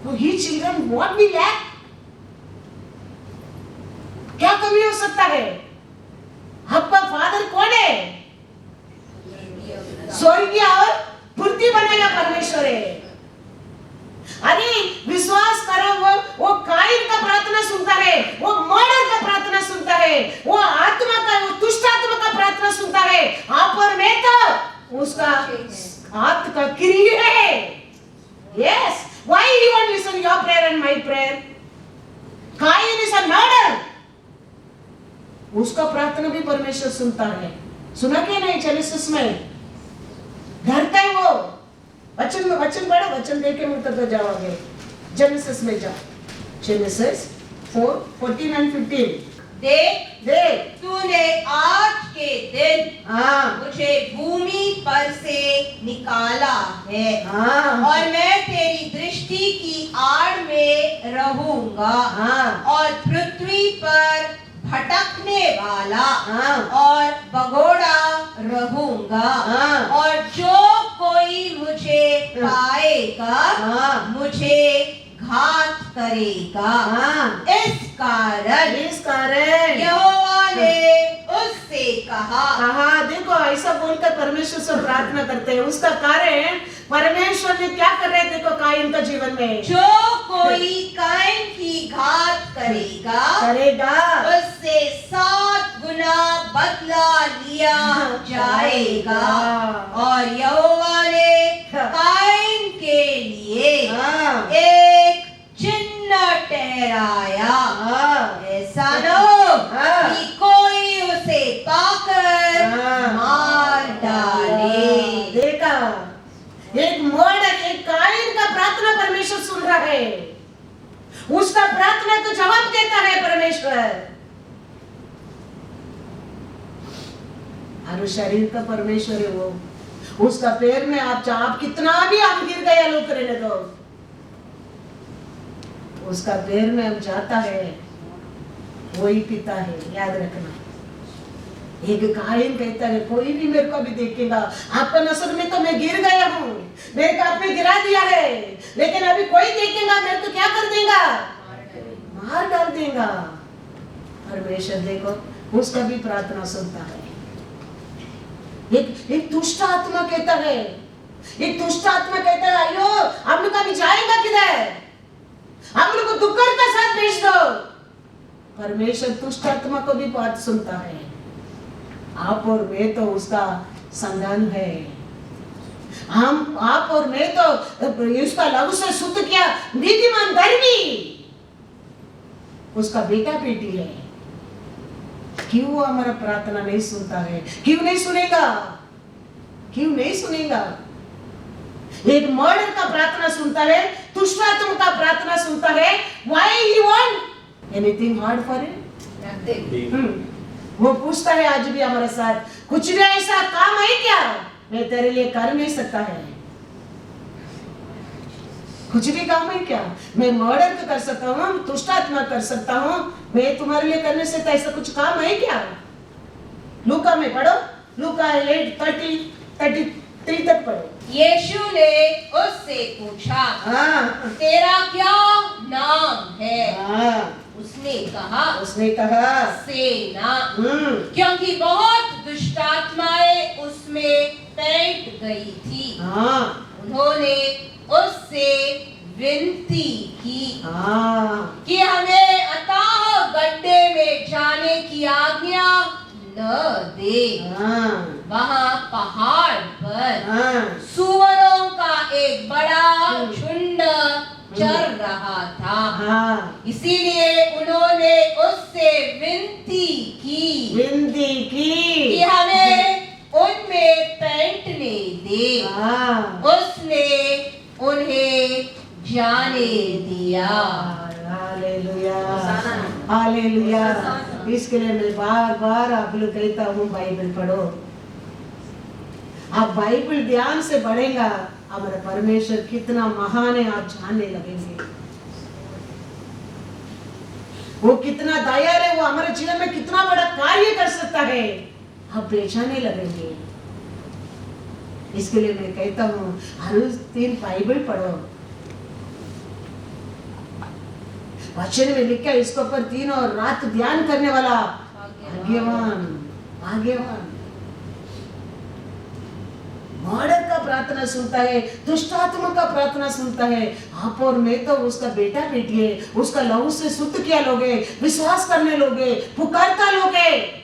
Speaker 2: for his children what we lack, क्या कमी हो सकता है। आपका फादर कौन है, स्वर्गीय और पूर्ति बनेगा परमेश्वर है। अरे विश्वास करो, वो कायन का प्रार्थना सुनता है, वो मर्डर का प्रार्थना सुनता है, वो आत्मा का, वो दुष्ट आत्मा का प्रार्थना सुनता है। आप और मैं तो उसका हाथ का क्रिया है। Yes, why he won't listen your prayer and my prayer? कायन is a murder. उसका प्रार्थना भी परमेश्वर सुनता है। सुना क्या नहीं जेनेसिस में, डरता है वो। वचन पढ़ो, वचन देख के मुझे तो जाओगे। जेनेसिस में जाओ, जेनेसिस 4:14 and 15। देख
Speaker 3: तूने आज के दिन मुझे भूमि पर से निकाला है, और मैं तेरी दृष्टि की आड़ में रहूंगा, और पृथ्वी पर भटकने वाला और भगोड़ा रहूंगा, और जो कोई मुझे पाएगा मुझे घात करेगा। इस कारण यहोवा ने उससे कहा।
Speaker 2: देखो ऐसा बोलकर परमेश्वर से प्रार्थना करते हैं। उसका कारण परमेश्वर ने क्या कर रहे, देखो कायन का जीवन में,
Speaker 3: जो कोई कायन की घात करेगा उससे 7 गुना बदला लिया जाएगा। और यहोवा ने कायन के लिए एक चिन्ह ठहराया, ऐसा न हो कि कोई उसे पाकर मार डाले।
Speaker 2: देखा, एक मर्डर, एक कायन का प्रार्थना परमेश्वर सुन रहा है, उसका प्रार्थना को जवाब देता है परमेश्वर। हर शरीर का परमेश्वर है वो, उसका पैर में आप कितना भी आप गिर गए लोग रहने दो, उसका पैर में हम जाता है, वही पिता है, याद रखना। एक कायन कहता है कोई भी मेरे को भी देखेगा, आपका नजर में तो मैं गिर गया हूँ, मेरे को आपने गिरा दिया है, लेकिन अभी कोई देखेगा मेरे को क्या कर देगा, मार डाल देगा। परमेश्वर देखो उसका भी प्रार्थना सुनता है। एक दुष्ट आत्मा कहता है, एक दुष्ट आत्मा कहता है अयो हम लोग अभी जाएगा किधर, हम लोग को दुक्कर का साथ भेज दो। परमेश्वर दुष्ट आत्मा को भी बात सुनता है। आप और मैं तो उसका संतान है। हम आप और मैं तो उसका लहू से शुद्ध किया नीतिमान धर्मी उसका बेटा बेटी है। क्यों वो हमारा प्रार्थना नहीं सुनता है? क्यों नहीं सुनेगा? क्यों नहीं सुनेगा? एक मर्डर का प्रार्थना सुनता है, दुष्टात्मा का प्रार्थना सुनता है। Why he want anything hard for him? वो पूछता है आज भी हमारे साथ, कुछ भी ऐसा काम है क्या मैं तेरे लिए कर नहीं सकता है? कुछ भी काम है क्या? मैं मर्डर कर सकता हूँ, दुष्टात्मा कर सकता हूँ, मैं तुम्हारे लिए करने से ऐसा कुछ काम है क्या? लूका में पढ़ो, लूका 8:33 तक पढ़ो।
Speaker 3: यीशु ने उससे पूछा, तेरा क्या नाम है? उसने कहा सेना, क्योंकि बहुत दुष्टात्माएं उसमें बैठ गई थी। उन्होंने उससे विनती की कि हमें अथाह गड्ढे में जाने की आज्ञा न दे। वहाँ पहाड़ पर सूअरों का एक बड़ा झुंड चर रहा था, इसीलिए उन्होंने उससे विनती की कि हमें उनमें बैठने दे। उसने उन्हें जाने दिया।
Speaker 2: Hallelujah, hallelujah. इसके लिए मैं बार बार आप लोग कहता हूँ बाइबल पढ़ो। आप बाइबल ध्यान से पढ़ेगा, हमारा परमेश्वर कितना महान है आप जानने लगेंगे। वो कितना दयालु है, वो हमारे जीवन में कितना बड़ा कार्य कर सकता है, आप पहचानने लगेंगे। इसके लिए मैं कहता हूँ हर दिन बाइबल पढ़ो। वचन में लिखा है इसके ऊपर दिन और रात ध्यान करने वाला भाग्यवान। मर्डर का प्रार्थना सुनता है, दुष्टात्मा का प्रार्थना सुनता है। आप और मैं तो उसका बेटा बेटी है, उसका लहू से शुद्ध किया लोगे, विश्वास करने लोगे, पुकारता लोगे,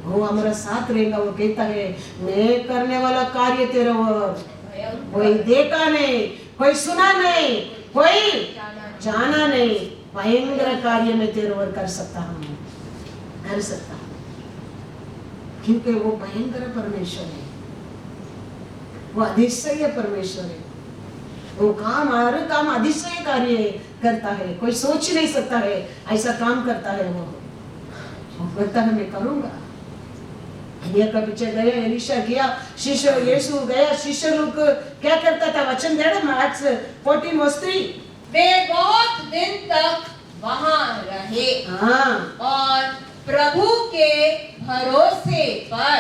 Speaker 2: वो हमारा साथ रहेगा। वो कहता है मैं करने वाला कार्य तेरा कोई देखा नहीं, कोई सुना नहीं, कोई जाना नहीं, भयंकर कार्य में तेरे ओर कर सकता हूँ, कर सकता हूँ, क्योंकि वो भयंकर परमेश्वर है, वो अतिशय परमेश्वर है। वो काम हर काम अतिशय कार्य करता है, कोई सोच नहीं सकता है ऐसा काम करता है। वो कहता है मैं करूंगा। एलिया का पीछे गया, एलीशा गया, शिष्य यीशु गया, शिष्य लोग क्या करता था? वचन दे रहा मैक्स 14:3।
Speaker 3: वे बहुत दिन तक वहां रहे और प्रभु के भरोसे पर,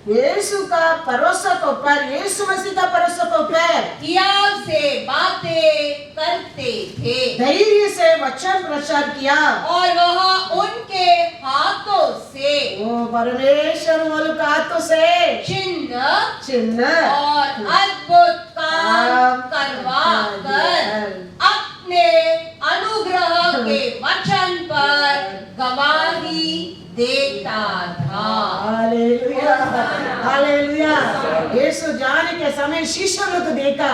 Speaker 2: यीशु का भरोसा को पर, यीशु मसीह का भरोसा को पर
Speaker 3: हियाव से बातें करते थे,
Speaker 2: धैर्य से वचन प्रचार किया
Speaker 3: और वह उनके हाथों से,
Speaker 2: वो परमेश्वर वालों के हाथों से चिन्ह
Speaker 3: और अद्भुत काम करवा कर अपने अनुग्रह के वचन पर गवाही देता था।
Speaker 2: Hallelujah, hallelujah. यीशु जाने के समय शिष्य लोग देखा,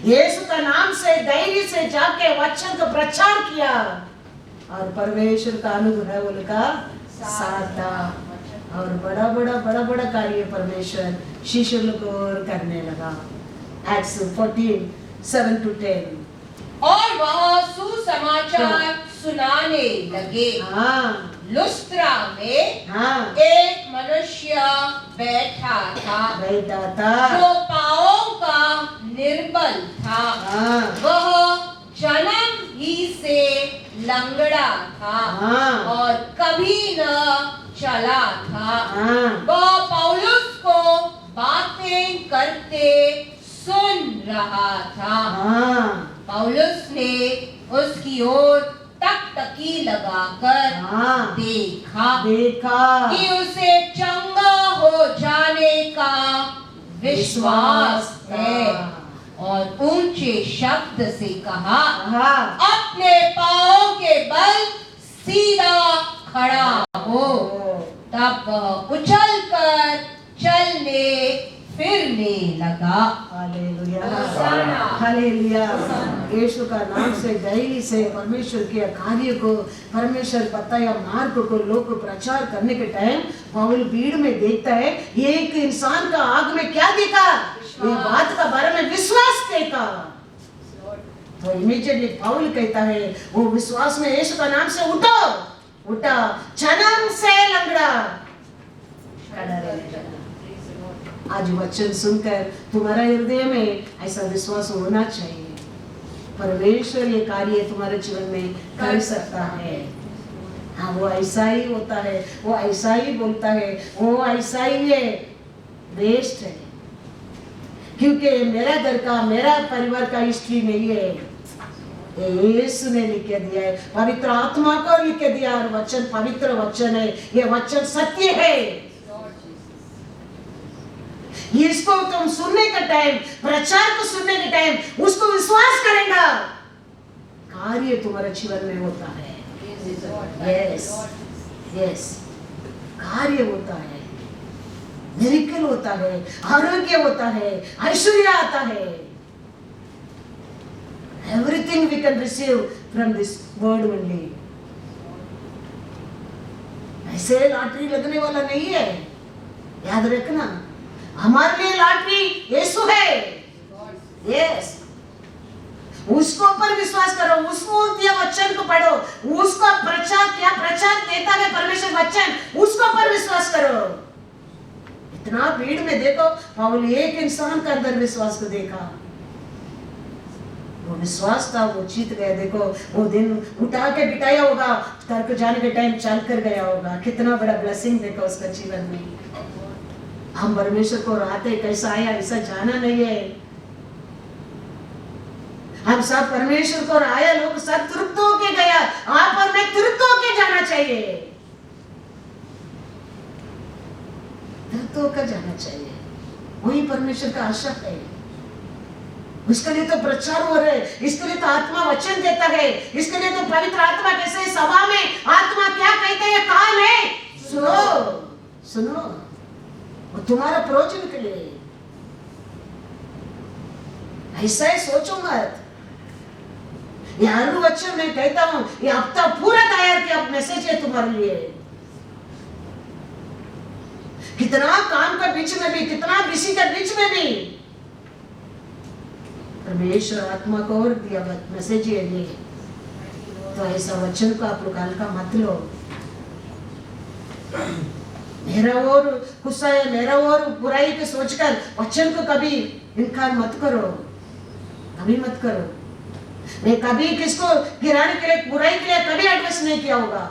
Speaker 2: यीशु का नाम से धैर्य से जाके वचन का प्रचार किया और परमेश्वर का अनुग्रह उनका साथ था और बड़ा कार्य परमेश्वर शिष्य लोग करने लगा। एक्ट्स 14:7-10।
Speaker 3: और वह सुसमाचार सुनाने लगे। लुस्त्रा में एक मनुष्य बैठा था जो पांवों का निर्बल था। वह जन्म ही से लंगड़ा था और कभी न चला था। वह पौलुस को बातें करते सुन रहा था। पौलुस ने उसकी ओर टकटकी लगाकर देखा कि उसे चंगा हो जाने का विश्वास है और ऊंचे शब्द से कहा, अपने पांवों के बल सीधा खड़ा हो। तब वह उछलकर चलने फिरने लगा।
Speaker 2: हालेलुया,
Speaker 3: होशाना।
Speaker 2: हालेलुया। यीशु का नाम से डेली से परमेश्वर के कार्य को, परमेश्वर बताया मार्ग को लोग को प्रचार करने के टाइम पौल भीड़ में देखता है, ये एक इंसान का आग में क्या देखा, ये बात का बारे में विश्वास देखा। तो इमीडिएटली पौल कहता है, वो विश्वास में यीशु का नाम से उठा, जन्म से लंगड़ा खड़ा रहे। आज वचन सुनकर तुम्हारा हृदय में ऐसा विश्वास होना चाहिए, परमेश्वर ये कार्य तुम्हारे जीवन में कर सकता है। हाँ, वो ऐसा ही होता है, वो ऐसा ही बोलता है, वो ऐसा ही है, बेस्ट है। क्योंकि मेरा घर का, मेरा परिवार का हिस्ट्री नहीं है, यीशु ने लिख के दिया है, पवित्र आत्मा को लिख के दिया, और वचन पवित्र वचन है, ये वचन सत्य है। इसको तुम सुनने का टाइम, प्रचार को सुनने के टाइम उसको विश्वास करेगा, कार्य तुम्हारे जीवन में होता है। यस, यस, कार्य होता है, मिरेकल होता है, आरोग्य होता है, ऐश्वर्य आता है। Everything we can receive from this word only. ऐसे लॉटरी लगने वाला नहीं है, याद रखना। हमारे लिए लॉटरी यीशु है। यस, उसको ऊपर विश्वास करो, उसको दिया वचन को पढ़ो, उसका प्रचार, क्या प्रचार देता है परमेश्वर वचन, उसको ऊपर विश्वास करो। इतना भीड़ में देखो, पौल एक इंसान का अंदर विश्वास को देखा, वो विश्वास था, वो जीत गया। देखो, वो दिन उठा के बिठाया होगा, तर्क जाने के टाइम चल कर गया होगा, कितना बड़ा ब्लेसिंग देखा उसका जीवन में। हम परमेश्वर को राते कैसा आया ऐसा जाना नहीं है, हम सब परमेश्वर को आया, लोग सब तृप्त होके गया, आप और मैं तृप्त होके जाना चाहिए, तृप्त होकर जाना चाहिए, वही परमेश्वर का आशा है। इसके लिए तो प्रचार हो रहे, इसके लिए तो आत्मा वचन देता है, इसके लिए तो पवित्र आत्मा कैसे सभा में आत्मा क्या कहते हैं, काम है, सुनो सुनो, वो तुम्हारा प्रयोजन के लिए। ऐसा ही सोचो मत, ये हर वचन मैं कहता हूं, ये हफ्ता पूरा तैयार किया मैसेज है तुम्हारे लिए। कितना काम का बीच में भी, कितना बिजी का बीच में भी परमेश्वर आत्मा को और दिया मैसेज है ये। तो ऐसा वचन को आप लोग हल्का मत लो। मेरा और गुस्सा है, मेरा और बुराई के सोचकर वचन को कभी इनकार मत करो, कभी मत करो। मैं कभी किसको गिराने के लिए, बुराई के लिए कभी एडवाइस नहीं किया होगा।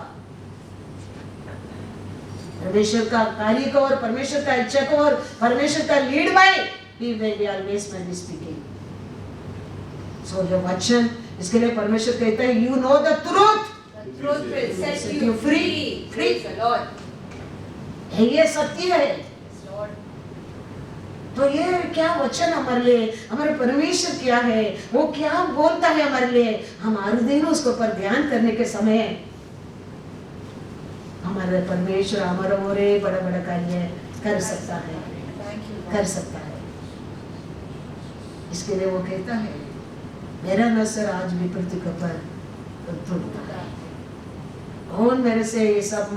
Speaker 2: परमेश्वर का कार्य को और परमेश्वर का इच्छा को और परमेश्वर का lead by he way be always man speaking. So जो वचन, इसके लिए परमेश्वर कहता है, you know the truth,
Speaker 3: The truth will set you free. Praise the Lord.
Speaker 2: ये सत्य है।
Speaker 3: Lord.
Speaker 2: तो ये क्या वचन हमारे लिए, हमारे परमेश्वर क्या है, वो क्या बोलता है हमारे लिए, हम हर दिन उसको पर ध्यान करने के समय हमारे परमेश्वर हमारा और बड़ा बड़ा कार्य कर सकता है,
Speaker 3: Thank you, Lord.
Speaker 2: कर सकता है। इसके लिए वो कहता है, मेरा नजर आज भी पृथ्वी पर टूटता है। कौन मेरे से ये सब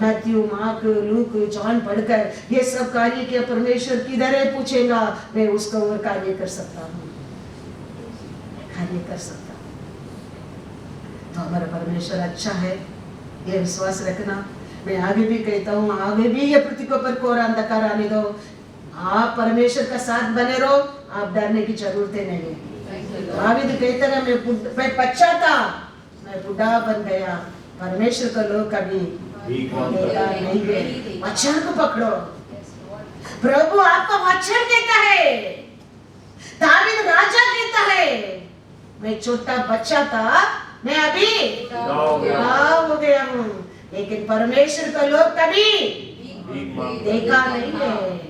Speaker 2: मैथ्यू, मार्क, लूक, जॉन पढ़कर ये सब कार्य किया, परमेश्वर किधर है पूछेगा, मैं उसका और कार्य कर सकता हूँ, कार्य कर सकता हूँ। तो हमारा परमेश्वर अच्छा है, ये विश्वास रखना। मैं आगे भी कहता हूँ, आगे भी ये पृथ्वी के ऊपर कोरा अंधकार आने दो, आप परमेश्वर का साथ बने रहो, आप डरने की जरूरत नहीं है। दावीद कहता है, मैं बच्चा था, मैं बूढ़ा बन गया, परमेश्वर का लोग कभी देखा नहीं है। वचन को पकड़ो, प्रभु आपका वचन कहता है। दावीद राजा कहता है, मैं छोटा बच्चा था, मैं अभी बड़ा हो गया हूँ, लेकिन परमेश्वर का लोग कभी देखा नहीं है।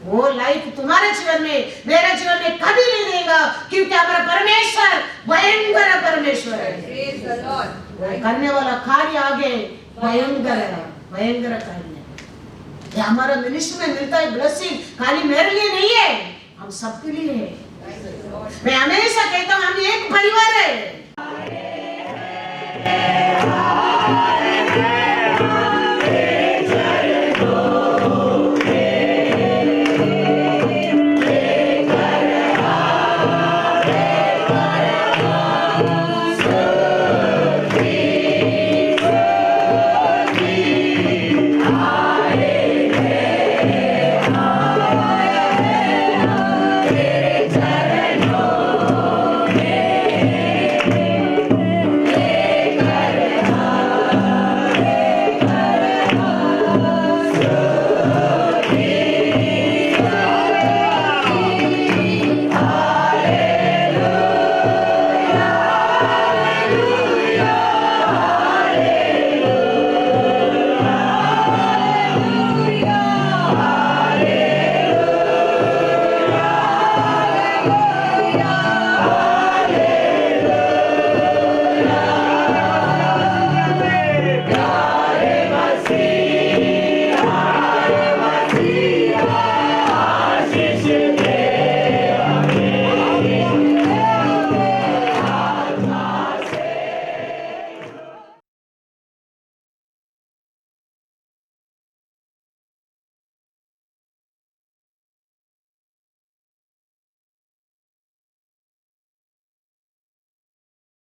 Speaker 2: वो लाइफ तुम्हारे जीवन में, मेरे जीवन में कभी नहीं देगा, क्योंकि हमारा परमेश्वर भयंकर परमेश्वर है।
Speaker 3: Praise the Lord.
Speaker 2: वो करने वाला कार्य आगे भयंकर है, भयंकर कार्य है। ये हमारा मिनिस्ट्री में मिलता है ब्लेसिंग खाली मेरे लिए नहीं है, हम सबके लिए है। मैं हमेशा कहता हूँ हम एक परिवार है।